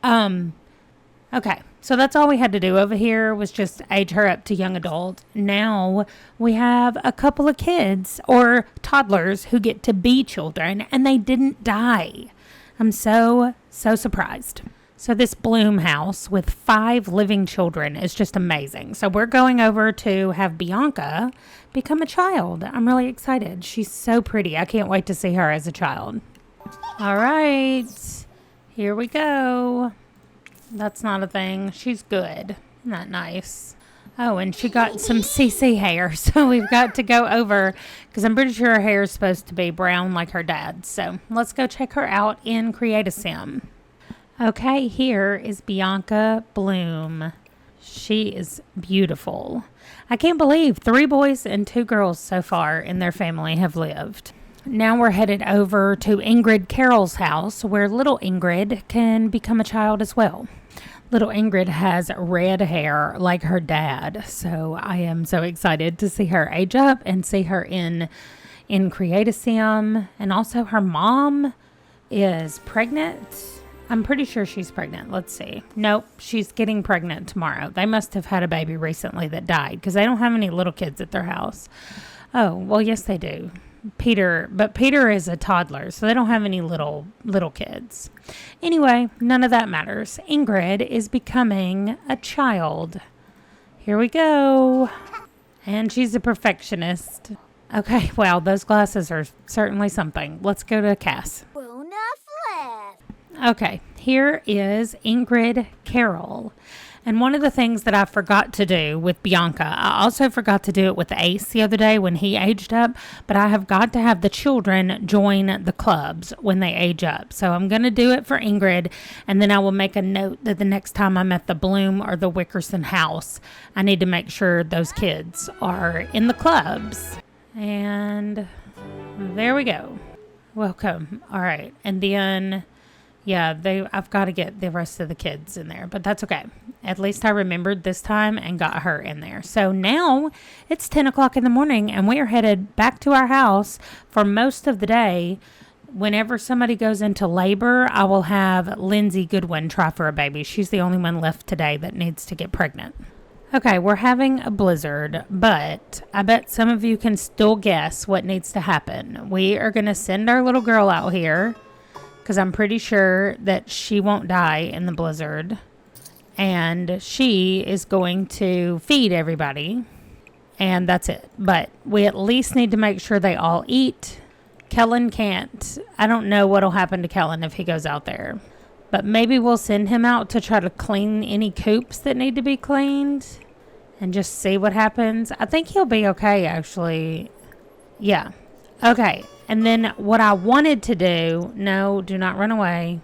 okay. So that's all we had to do over here was just age her up to young adult. Now we have a couple of kids or toddlers who get to be children and they didn't die. I'm so surprised. So this Bloom house with 5 living children is just amazing. So we're going over to have Bianca become a child. I'm really excited. She's so pretty. I can't wait to see her as a child. All right, here we go. That's not a thing. She's good. Isn't that nice? Oh, and she got some CC hair. So we've got to go over because I'm pretty sure her hair is supposed to be brown like her dad's. So let's go check her out in Create a Sim. Okay, here is Bianca Bloom. She is beautiful. I can't believe 3 boys and 2 girls so far in their family have lived. Now we're headed over to Ingrid Carroll's house where little Ingrid can become a child as well. Little Ingrid has red hair like her dad, so I am so excited to see her age up and see her in Create a Sim. And also her mom is pregnant. I'm pretty sure she's pregnant. Let's see. Nope, she's getting pregnant tomorrow. They must have had a baby recently that died because they don't have any little kids at their house. Oh, well, yes, they do. Peter is a toddler, so they don't have any little kids. Anyway, none of that matters. Ingrid is becoming a child. Here we go. And she's a perfectionist. Okay, well, those glasses are certainly something. Let's go to Cass. Okay, here is Ingrid Carroll. And one of the things that I forgot to do with Bianca, I also forgot to do it with Ace the other day when he aged up, but I have got to have the children join the clubs when they age up. So I'm going to do it for Ingrid, and then I will make a note that the next time I'm at the Bloom or the Wickerson house, I need to make sure those kids are in the clubs. And there we go. Welcome. All right. And then... yeah, I've got to get the rest of the kids in there, but that's okay. At least I remembered this time and got her in there. So now it's 10 o'clock in the morning and we are headed back to our house for most of the day. Whenever somebody goes into labor, I will have Lindsay Goodwin try for a baby. She's the only one left today that needs to get pregnant. Okay, we're having a blizzard, but I bet some of you can still guess what needs to happen. We are going to send our little girl out here, because I'm pretty sure that she won't die in the blizzard. And she is going to feed everybody. And that's it. But we at least need to make sure they all eat. Kellen can't. I don't know what'll happen to Kellen if he goes out there. But maybe we'll send him out to try to clean any coops that need to be cleaned. And just see what happens. I think he'll be okay, actually. Yeah. Okay. And then what I wanted to do, no, do not run away.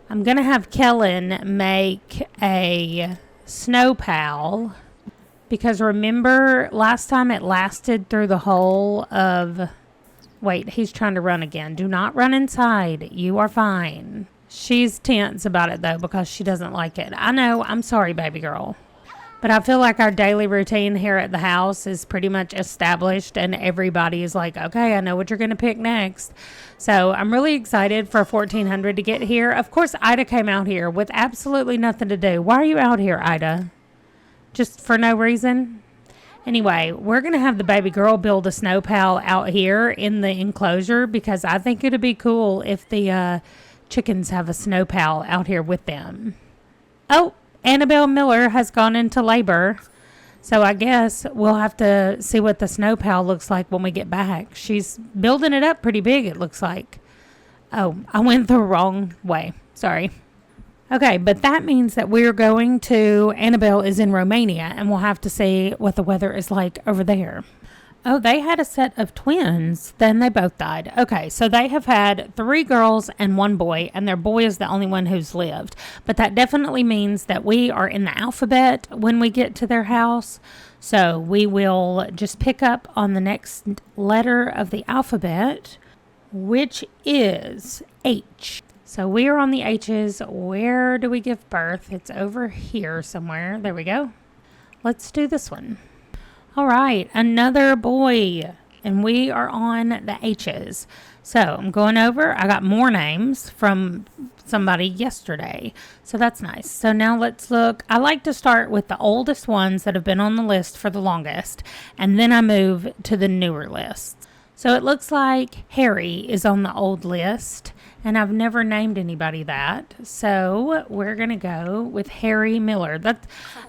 I'm going to have Kellen make a snow pal. Because remember, last time it lasted through the whole of... Wait, he's trying to run again. Do not run inside. You are fine. She's tense about it, though, because she doesn't like it. I know. I'm sorry, baby girl. But I feel like our daily routine here at the house is pretty much established and everybody is like, okay, I know what you're going to pick next. So I'm really excited for 1400 to get here. Of course, Ida came out here with absolutely nothing to do. Why are you out here, Ida? Just for no reason? Anyway, we're going to have the baby girl build a snow pal out here in the enclosure because I think it would be cool if the chickens have a snow pal out here with them. Oh, Annabelle Miller has gone into labor. So I guess we'll have to see what the snow pal looks like when we get back. She's building it up pretty big, it looks like. Oh, I went the wrong way. Sorry. Okay, but that means that we're going to, Annabelle is in Romania, and we'll have to see what the weather is like over there. Oh, they had a set of twins. Then they both died. Okay, so they have had 3 girls and 1 boy, and their boy is the only one who's lived. But that definitely means that we are in the alphabet when we get to their house. So we will just pick up on the next letter of the alphabet, which is H. So we are on the H's. Where do we give birth? It's over here somewhere. There we go. Let's do this one. All right, another boy. And we are on the H's. So I'm going over. I got more names from somebody yesterday. So that's nice. So now let's look. I like to start with the oldest ones that have been on the list for the longest. And then I move to the newer lists. So it looks like Harry is on the old list. And I've never named anybody that. So we're going to go with Harry Miller.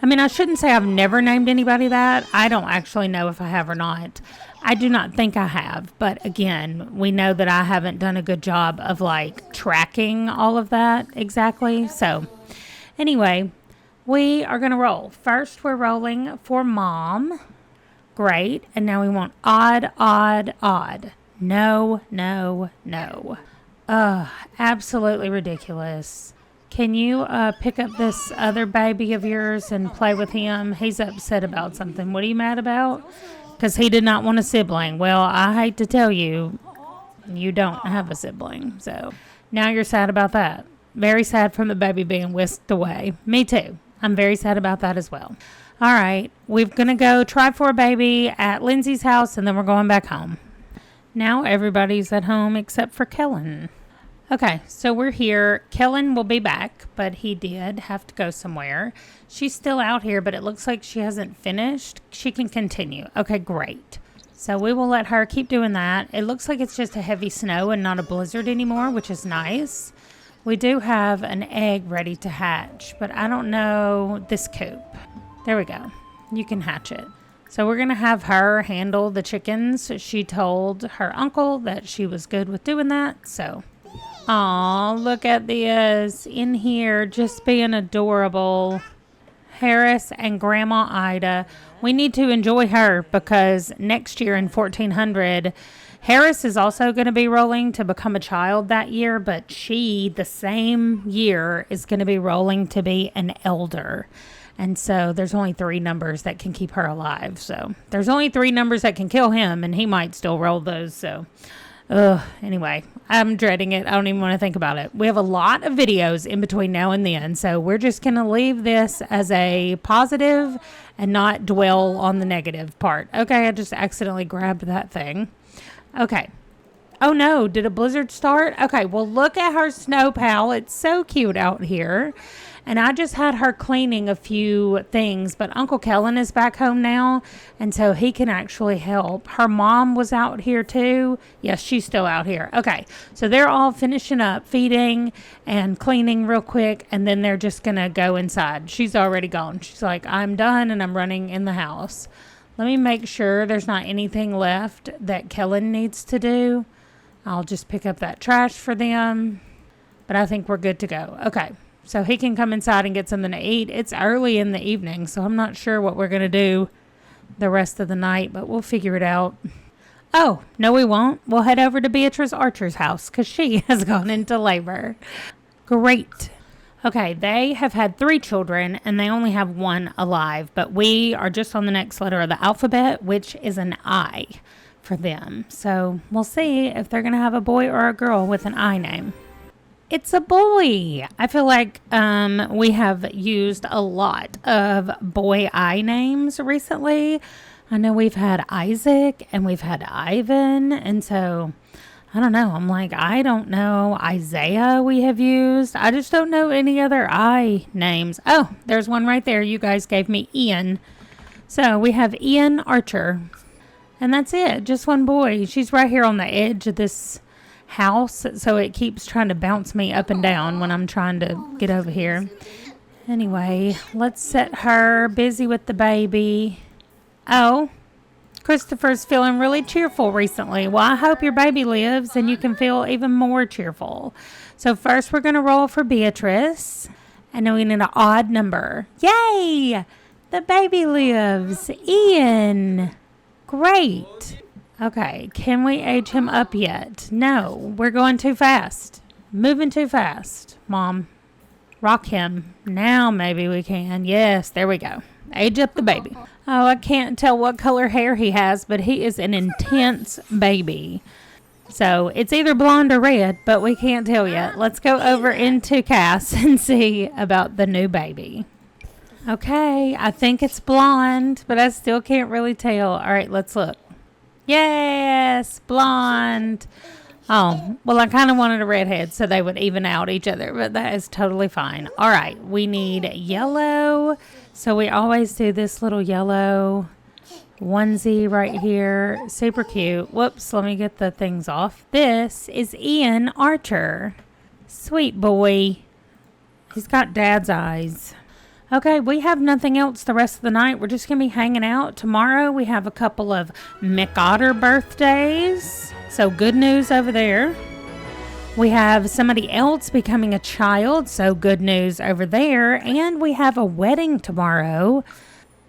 I shouldn't say I've never named anybody that. I don't actually know if I have or not. I do not think I have. But again, we know that I haven't done a good job of tracking all of that exactly. So anyway, we are going to roll. First, we're rolling for mom. Great. And now we want odd, odd, odd. No, no, no. Absolutely ridiculous. Can you pick up this other baby of yours and play with him? He's upset about something. What are you mad about? Because he did not want a sibling. Well, I hate to tell you, you don't have a sibling. So now you're sad about that. Very sad from the baby being whisked away. Me too. I'm very sad about that as well. All right. We're going to go try for a baby at Lindsay's house, and then we're going back home. Now everybody's at home except for Kellen. Okay, so we're here. Kellen will be back, but he did have to go somewhere. She's still out here, but it looks like she hasn't finished. She can continue. Okay, great. So we will let her keep doing that. It looks like it's just a heavy snow and not a blizzard anymore, which is nice. We do have an egg ready to hatch, but I don't know this coop. There we go. You can hatch it. So we're going to have her handle the chickens. She told her uncle that she was good with doing that, so... Aw, look at this in here, just being adorable. Harris and Grandma Ida. We need to enjoy her because next year in 1400, Harris is also going to be rolling to become a child that year, but she, the same year, is going to be rolling to be an elder. And so there's only 3 numbers that can keep her alive. So there's only 3 numbers that can kill him, and he might still roll those, so... Anyway, I'm dreading it. I don't even want to think about it. We have a lot of videos in between now and then, so we're just going to leave this as a positive and not dwell on the negative part. Okay, I just accidentally grabbed that thing. Okay. Oh no, did a blizzard start? Okay, well look at her snow pal. It's so cute out here. And I just had her cleaning a few things, but Uncle Kellen is back home now, and so he can actually help. Her mom was out here too. Yes, she's still out here. Okay, so they're all finishing up, feeding and cleaning real quick, and then they're just going to go inside. She's already gone. She's like, I'm done, and I'm running in the house. Let me make sure there's not anything left that Kellen needs to do. I'll just pick up that trash for them, but I think we're good to go. Okay. So he can come inside and get something to eat. It's early in the evening, so I'm not sure what we're going to do the rest of the night, but we'll figure it out. Oh, no we won't. We'll head over to Beatrice Archer's house because she has gone into labor. Great. Okay, they have had 3 children, and they only have 1 alive, but we are just on the next letter of the alphabet, which is an I for them. So we'll see if they're going to have a boy or a girl with an I name. It's a boy. I feel like we have used a lot of boy I names recently. I know we've had Isaac and we've had Ivan. And so, I don't know. I'm like, I don't know. Isaiah we have used. I just don't know any other I names. Oh, there's one right there. You guys gave me Ian. So, we have Ian Archer. And that's it. Just one boy. She's right here on the edge of this house, so it keeps trying to bounce me up and down when I'm trying to get over here. Anyway, let's set her busy with the baby. Oh, Christopher's feeling really cheerful recently. Well, I hope your baby lives and you can feel even more cheerful. So first we're going to roll for Beatrice. And then we need an odd number. Yay! The baby lives. Ian. Great. Okay, can we age him up yet? No, we're going too fast. Moving too fast, Mom. Rock him. Now maybe we can. Yes, there we go. Age up the baby. Oh, I can't tell what color hair he has, but he is an intense baby. So it's either blonde or red, but we can't tell yet. Let's go over into Cass and see about the new baby. Okay, I think it's blonde, but I still can't really tell. All right, let's look. Yes, blonde. Oh, well, I kind of wanted a redhead so they would even out each other, but that is totally fine. All right, we need yellow. So we always do this little yellow onesie right here. Super cute. Whoops, let me get the things off. This is Ian Archer. Sweet boy. He's got dad's eyes. Okay, we have nothing else the rest of the night. We're just going to be hanging out. Tomorrow we have a couple of McOtter birthdays. So good news over there. We have somebody else becoming a child. So good news over there. And we have a wedding tomorrow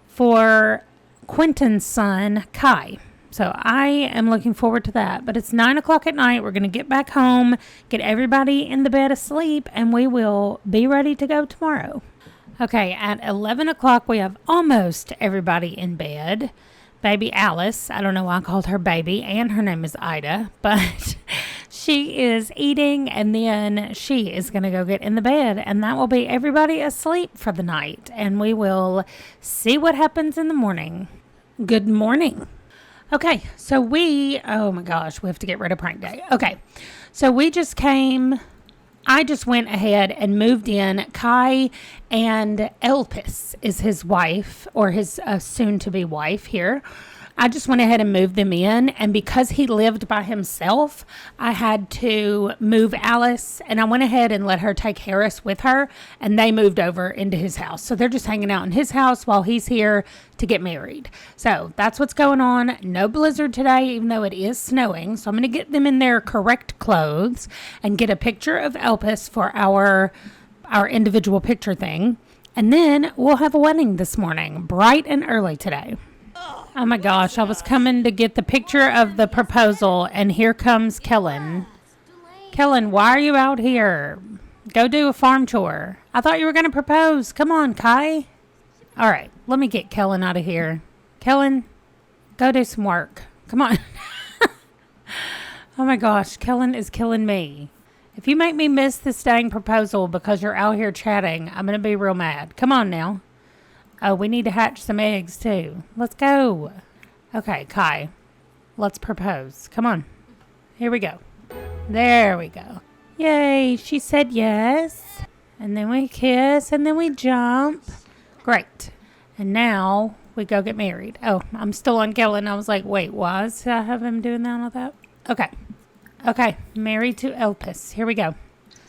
for Quentin's son, Kai. So I am looking forward to that. But it's 9 o'clock at night. We're going to get back home, get everybody in the bed asleep, and we will be ready to go tomorrow. Okay, at 11 o'clock, we have almost everybody in bed. Baby Alice, I don't know why I called her baby, and her name is Ida, but she is eating, and then she is going to go get in the bed, and that will be everybody asleep for the night, and we will see what happens in the morning. Good morning. Okay, so oh my gosh, we have to get rid of prank day. Okay, so I just went ahead and moved in Kai, and Elpis is his wife, or his soon-to-be wife here. I just went ahead and moved them in, and because he lived by himself, I had to move Alice, and I went ahead and let her take Harris with her, and they moved over into his house. So they're just hanging out in his house while he's here to get married. So that's what's going on. No blizzard today, even though it is snowing. So I'm going to get them in their correct clothes and get a picture of Elpis for our individual picture thing. And then we'll have a wedding this morning, bright and early today. Oh my gosh, I was coming to get the picture of the proposal, and here comes Kellen. Kellen, why are you out here? Go do a farm chore. I thought you were going to propose. Come on, Kai. All right, let me get Kellen out of here. Kellen, go do some work. Come on. Oh my gosh, Kellen is killing me. If you make me miss this dang proposal because you're out here chatting, I'm going to be real mad. Come on now. Oh, we need to hatch some eggs too. Let's go. Okay, Kai, let's propose. Come on. Here we go. There we go. Yay, she said yes. And then we kiss, and then we jump. Great. And now we go get married. Oh, I'm still on Kellen. I was like, wait, why does I have him doing that and all that? Okay. Okay, married to Elpis. Here we go.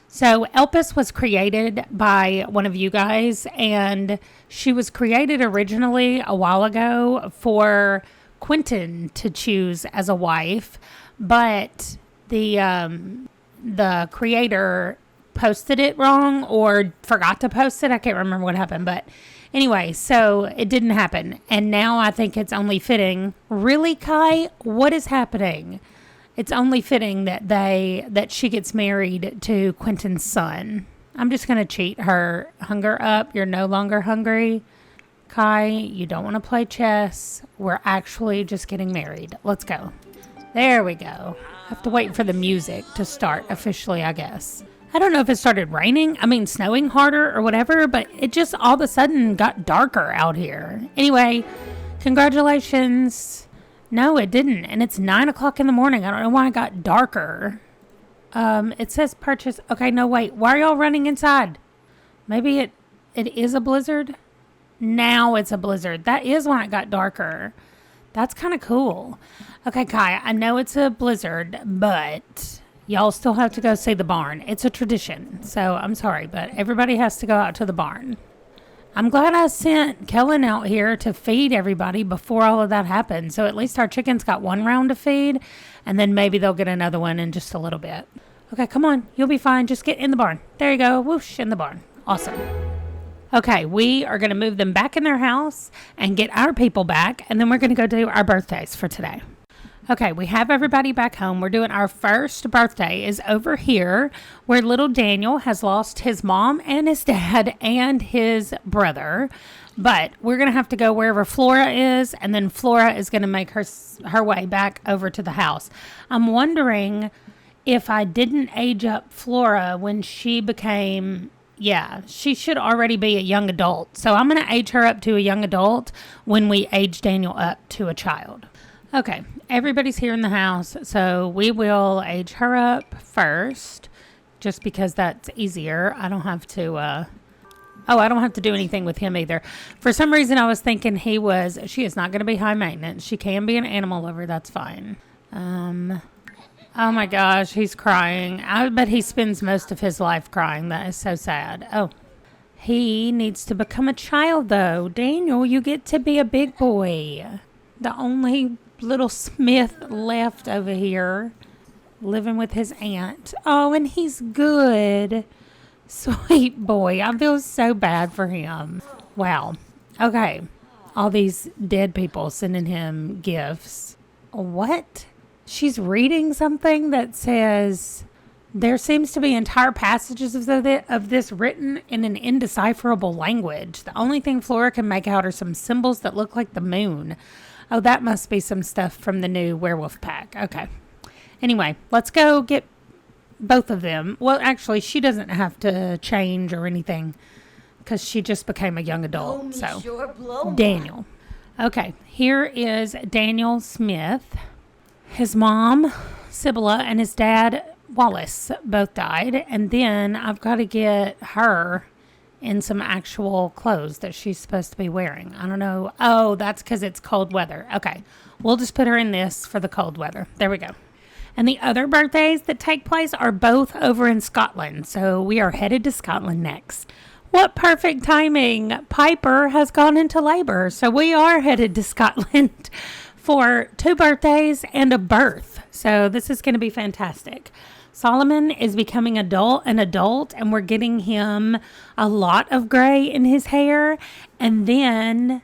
So Elpis was created by one of you guys, and she was created originally a while ago for Quentin to choose as a wife, but the creator posted it wrong or forgot to post it. I can't remember what happened, but anyway, so it didn't happen, and now I think it's only fitting. Really, Kai? What is happening? It's only fitting that she gets married to Quentin's son. I'm just going to cheat her. Hunger up. You're no longer hungry. Kai, you don't want to play chess. We're actually just getting married. Let's go. There we go. I have to wait for the music to start officially, I guess. I don't know if it started snowing harder or whatever, but it just all of a sudden got darker out here. Anyway, congratulations. No, it didn't. And it's 9 o'clock in the morning. I don't know why it got darker. It says purchase. Okay, no, wait. Why are y'all running inside? Maybe it is a blizzard. Now it's a blizzard. That is when it got darker. That's kind of cool. Okay, Kai, I know it's a blizzard, but y'all still have to go see the barn. It's a tradition. So I'm sorry, but everybody has to go out to the barn. I'm glad I sent Kellen out here to feed everybody before all of that happened. So at least our chickens got one round to feed, and then maybe they'll get another one in just a little bit. Okay, come on. You'll be fine. Just get in the barn. There you go. Whoosh, in the barn. Awesome. Okay, we are going to move them back in their house and get our people back, and then we're going to go do our birthdays for today. Okay, we have everybody back home. We're doing our first birthday is over here where little Daniel has lost his mom and his dad and his brother. But we're going to have to go wherever Flora is, and then Flora is going to make her way back over to the house. I'm wondering if I didn't age up Flora when she became... Yeah, she should already be a young adult. So I'm going to age her up to a young adult when we age Daniel up to a child. Okay, everybody's here in the house, so we will age her up first, just because that's easier. I don't have to, I don't have to do anything with him either. For some reason, I was thinking she is not going to be high maintenance. She can be an animal lover, that's fine. Oh my gosh, he's crying. I bet he spends most of his life crying. That is so sad. Oh, he needs to become a child, though. Daniel, you get to be a big boy. The only little Smith left over here living with his aunt. Oh, and he's good. Sweet boy. I feel so bad for him. Wow. Okay. All these dead people sending him gifts. What? She's reading something that says, there seems to be entire passages of this written in an indecipherable language. The only thing Flora can make out are some symbols that look like the moon. Oh, that must be some stuff from the new werewolf pack. Okay. Anyway, let's go get both of them. Well, actually, she doesn't have to change or anything because she just became a young adult. So, Daniel. Okay, here is Daniel Smith. His mom, Sibylla, and his dad, Wallace, both died. And then I've got to get her in some actual clothes that she's supposed to be wearing. I don't know. Oh, that's because it's cold weather. Okay. We'll just put her in this for the cold weather. There we go. And the other birthdays that take place are both over in Scotland. So we are headed to Scotland next. What perfect timing. Piper has gone into labor. So we are headed to Scotland for 2 birthdays and a birth. So this is going to be fantastic. Solomon is becoming an adult, and we're getting him a lot of gray in his hair. And then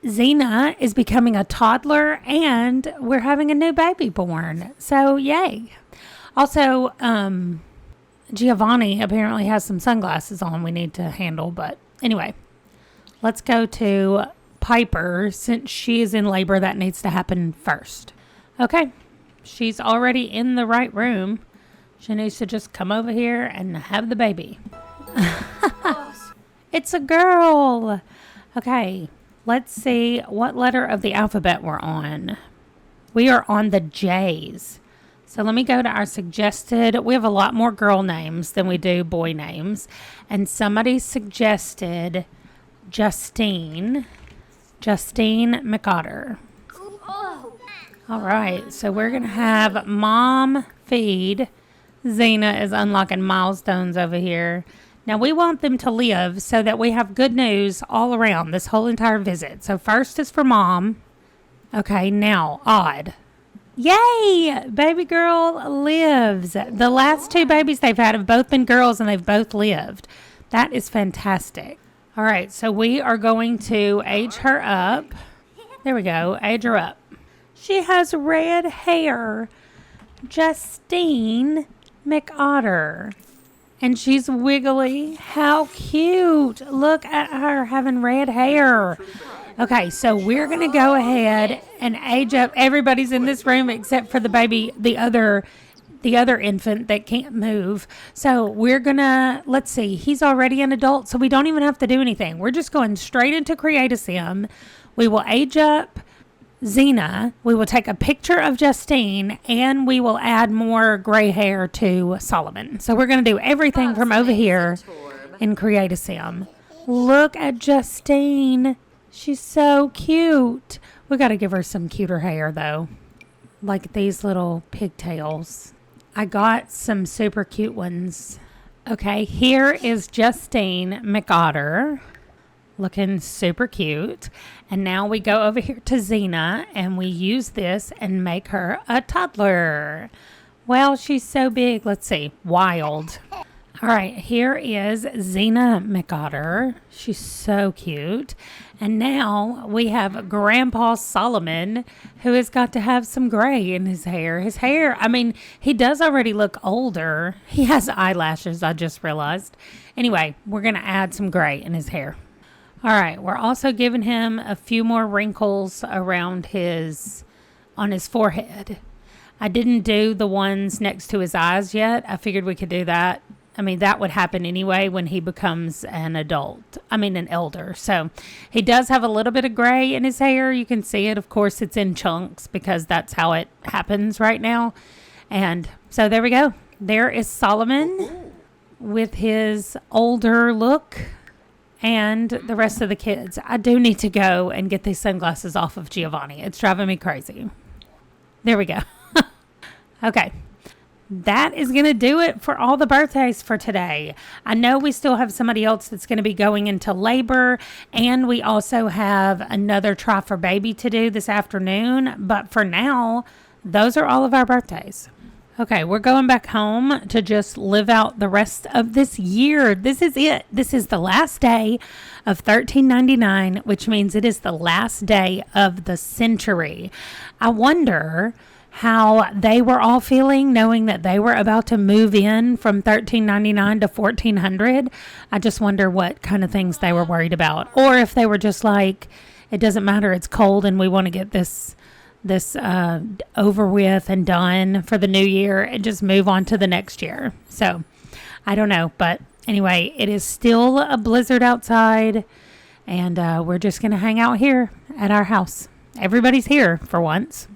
Xena is becoming a toddler, and we're having a new baby born. So, yay. Also, Giovanni apparently has some sunglasses on we need to handle. But anyway, let's go to Piper. Since she is in labor, that needs to happen first. Okay, she's already in the right room. She needs to just come over here and have the baby. It's a girl. Okay, let's see what letter of the alphabet we're on. We are on the J's. So let me go to our suggested. We have a lot more girl names than we do boy names. And somebody suggested Justine McOtter. All right, so we're going to have mom feed. Xena is unlocking milestones over here. Now, we want them to live so that we have good news all around this whole entire visit. So first is for mom. Okay, now, odd. Yay! Baby girl lives. The last 2 babies they've had have both been girls, and they've both lived. That is fantastic. All right, so we are going to age her up. There we go, age her up. She has red hair. Justine McOtter. And she's wiggly. How cute. Look at her having red hair. Okay, so we're going to go ahead and age up. Everybody's in this room except for the baby, the other infant that can't move. So we're going to, let's see, he's already an adult, so we don't even have to do anything. We're just going straight into Create a Sim. We will age up Xena. We will take a picture of Justine, and we will add more gray hair to Solomon. So we're going to do everything from over here in Create a Sim. Look at Justine. She's so cute. We got to give her some cuter hair, though. Like these little pigtails. I got some super cute ones. Okay, here is Justine McOtter. looking super cute. And now we go over here to Xena and we use this and make her a toddler. Well, she's so big. Let's see. Wild. All right, here is Xena McOtter. She's so cute. And now we have Grandpa Solomon, who has got to have some gray in his hair. His hair, I mean, he does already look older. He has eyelashes, I just realized. Anyway, we're going to add some gray in his hair. All right, we're also giving him a few more wrinkles around on his forehead. I didn't do the ones next to his eyes yet. I figured we could do that. I mean, that would happen anyway when he becomes an elder. So he does have a little bit of gray in his hair. You can see it. Of course, it's in chunks because that's how it happens right now. And so there we go. There is Solomon with his older look and the rest of the kids. I do need to go and get these sunglasses off of Giovanni. It's driving me crazy. There we go. Okay. That is going to do it for all the birthdays for today. I know we still have somebody else that's going to be going into labor, and we also have another try for baby to do this afternoon. But for now, those are all of our birthdays. Okay, we're going back home to just live out the rest of this year. This is it. This is the last day of 1399, which means it is the last day of the century. I wonder how they were all feeling knowing that they were about to move in from 1399 to 1400. I just wonder what kind of things they were worried about, or if they were just like, it doesn't matter, it's cold and we want to get this over with and done for the new year and just move on to the next year. So I don't know, but anyway, it is still a blizzard outside, and we're just going to hang out here at our house. Everybody's here for once.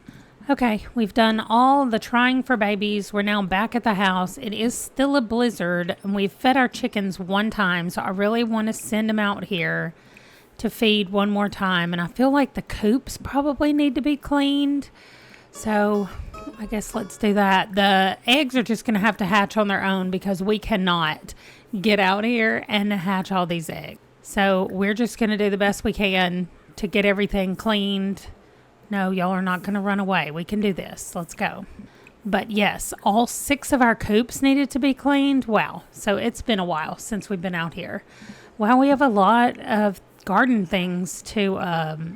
Okay, we've done all the trying for babies. We're now back at the house. It is still a blizzard, and we've fed our chickens one time, so I really want to send them out here to feed one more time. And I feel like the coops probably need to be cleaned, so I guess let's do that. The eggs are just going to have to hatch on their own because we cannot get out here and hatch all these eggs. So we're just going to do the best we can to get everything cleaned. No, y'all are not going to run away. We can do this. Let's go. But yes, all 6 of our coops needed to be cleaned. Wow. So it's been a while since we've been out here. Wow, we have a lot of garden things to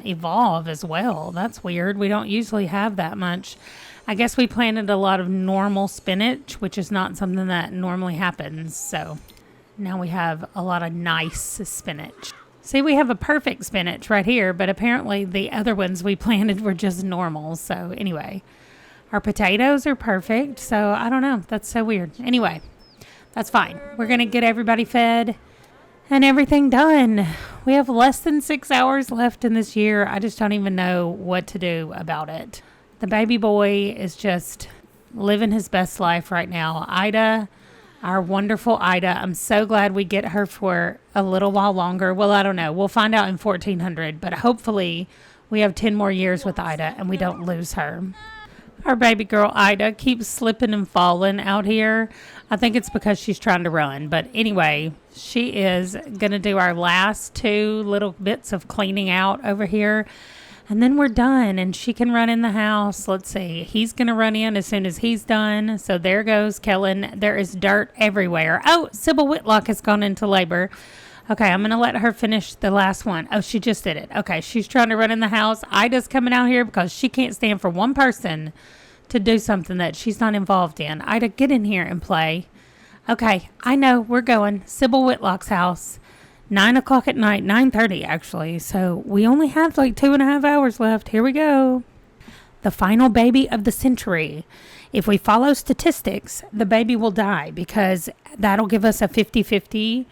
evolve as well. That's weird. We don't usually have that much. I guess we planted a lot of normal spinach, which is not something that normally happens. So now we have a lot of nice spinach. See, we have a perfect spinach right here, but apparently the other ones we planted were just normal. So anyway, our potatoes are perfect. So I don't know. That's so weird. Anyway, that's fine. We're going to get everybody fed and everything done. We have less than 6 hours left in this year. I just don't even know what to do about it. The baby boy is just living his best life right now. Ida, our wonderful Ida, I'm so glad we get her for a little while longer. Well, I don't know. We'll find out in 1400, but hopefully we have 10 more years with Ida and we don't lose her. Our baby girl Ida keeps slipping and falling out here. I think it's because she's trying to run. But anyway, she is going to do our last 2 little bits of cleaning out over here. And then we're done and she can run in the house. Let's see. He's going to run in as soon as he's done. So there goes Kellen. There is dirt everywhere. Oh, Sybil Whitlock has gone into labor. Okay, I'm going to let her finish the last one. Oh, she just did it. Okay, she's trying to run in the house. Ida's coming out here because she can't stand for one person to do something that she's not involved in. Ida, get in here and play. Okay, I know. We're going. Sybil Whitlock's house. 9 o'clock at night, 9:30 actually. So we only have like 2.5 hours left. Here we go. The final baby of the century. If we follow statistics, the baby will die because that'll give us a 50-50%.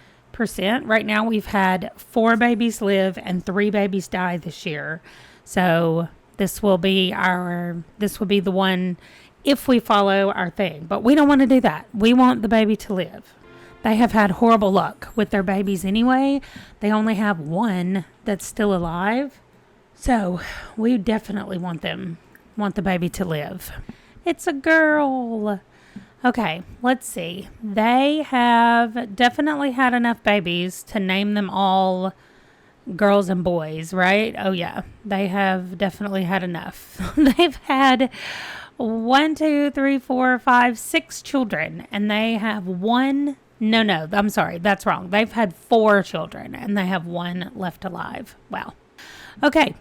Right now we've had 4 babies live and 3 babies die this year. So this will be the one if we follow our thing. But we don't want to do that. We want the baby to live. They have had horrible luck with their babies anyway. They only have 1 that's still alive. So we definitely want the baby to live. It's a girl. Okay, let's see. They have definitely had enough babies to name them all girls and boys, right? Oh, yeah. They have definitely had enough. They've had 1, 2, 3, 4, 5, 6 children, and they have one. No, I'm sorry. That's wrong. They've had 4 children, and they have 1 left alive. Wow. Okay.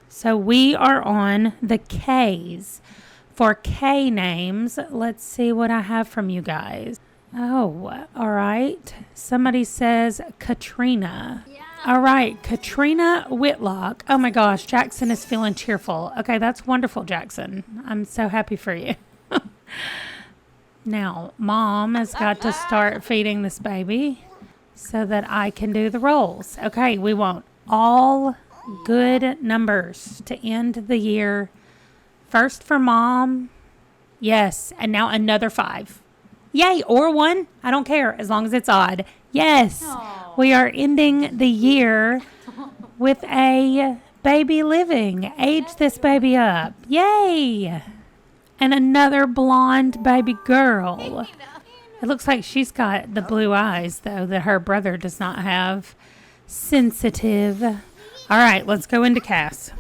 So we are on the K's. For K names, let's see what I have from you guys. Oh, all right. Somebody says Katrina. Yeah. All right, Katrina Whitlock. Oh my gosh, Jackson is feeling cheerful. Okay, that's wonderful, Jackson. I'm so happy for you. Now, Mom has got to start feeding this baby so that I can do the rolls. Okay, we want all good numbers to end the year. First for Mom. Yes, and now another 5. Yay, or 1. I don't care as long as it's odd. Yes, aww. We are ending the year with a baby living. Age this baby up. Yay. And another blonde baby girl. It looks like she's got the blue eyes, though, that her brother does not have. Sensitive. All right, let's go into Cass.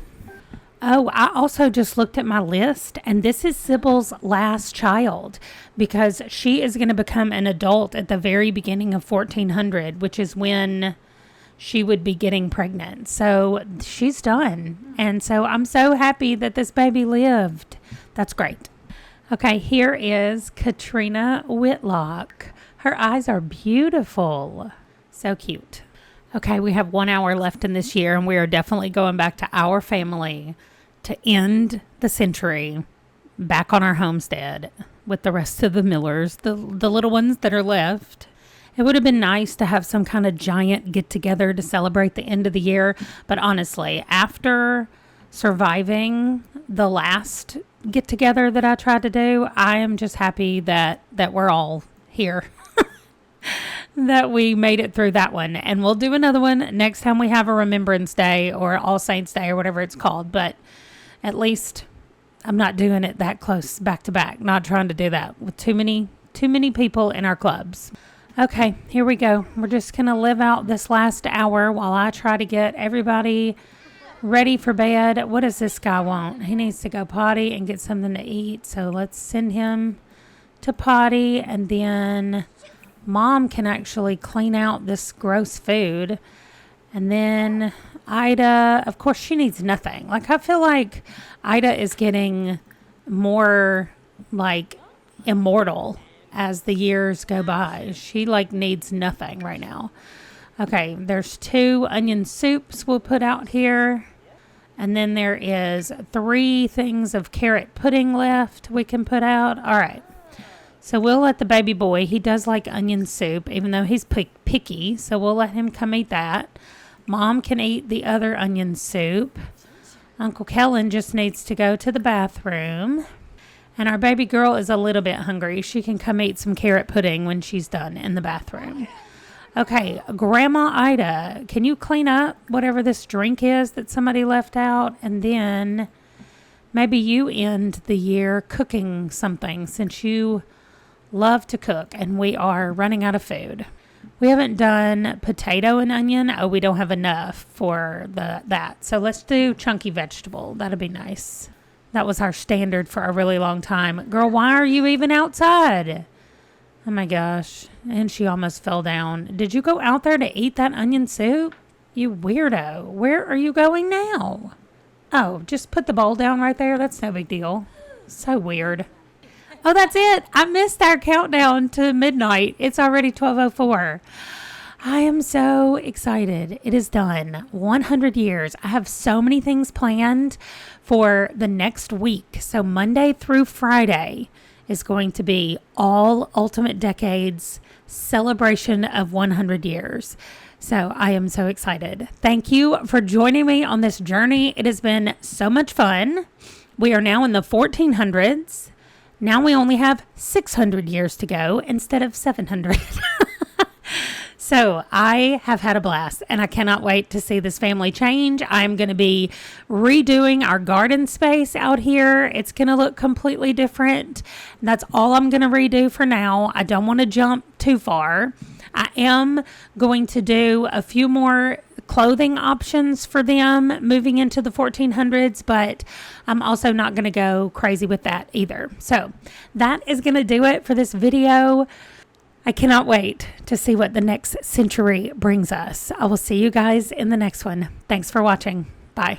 Oh, I also just looked at my list, and this is Sybil's last child because she is going to become an adult at the very beginning of 1400, which is when she would be getting pregnant. So she's done. And so I'm so happy that this baby lived. That's great. Okay, here is Katrina Whitlock. Her eyes are beautiful. So cute. Okay, we have 1 hour left in this year, and we are definitely going back to our family to end the century back on our homestead with the rest of the Millers, the little ones that are left. It would have been nice to have some kind of giant get-together to celebrate the end of the year, but honestly, after surviving the last get-together that I tried to do, I am just happy that we're all here. That we made it through that one. And we'll do another one next time we have a Remembrance Day or All Saints Day or whatever it's called. But at least I'm not doing it that close back to back. Not trying to do that with too many people in our clubs. Okay, here we go. We're just going to live out this last hour while I try to get everybody ready for bed. What does this guy want? He needs to go potty and get something to eat. So let's send him to potty, and then Mom can actually clean out this gross food. And then Ida, of course, she needs nothing. Like, I feel like Ida is getting more, like, immortal as the years go by. She, like, needs nothing right now. Okay, there's 2 onion soups we'll put out here. And then there is 3 things of carrot pudding left we can put out. All right. So we'll let the baby boy, he does like onion soup, even though he's picky. So we'll let him come eat that. Mom can eat the other onion soup. Uncle Kellen just needs to go to the bathroom. And our baby girl is a little bit hungry. She can come eat some carrot pudding when she's done in the bathroom. Okay, Grandma Ida, can you clean up whatever this drink is that somebody left out? And then maybe you end the year cooking something since you love to cook and we are running out of food. We haven't done potato and onion. Oh, we don't have enough for that. So let's do chunky vegetable. That'd be nice. That was our standard for a really long time. Girl, why are you even outside? Oh my gosh. And she almost fell down. Did you go out there to eat that onion soup? You weirdo. Where are you going now? Oh, just put the bowl down right there. That's no big deal. So weird. Oh, that's it. I missed our countdown to midnight. It's already 12:04. I am so excited. It is done. 100 years. I have so many things planned for the next week. So Monday through Friday is going to be all Ultimate Decades celebration of 100 years. So I am so excited. Thank you for joining me on this journey. It has been so much fun. We are now in the 1400s. Now we only have 600 years to go instead of 700. So I have had a blast and I cannot wait to see this family change. I'm going to be redoing our garden space out here. It's going to look completely different. That's all I'm going to redo for now. I don't want to jump too far. I am going to do a few more clothing options for them moving into the 1400s, but I'm also not going to go crazy with that either. So that is going to do it for this video. I cannot wait to see what the next century brings us. I will see you guys in the next one. Thanks for watching. Bye.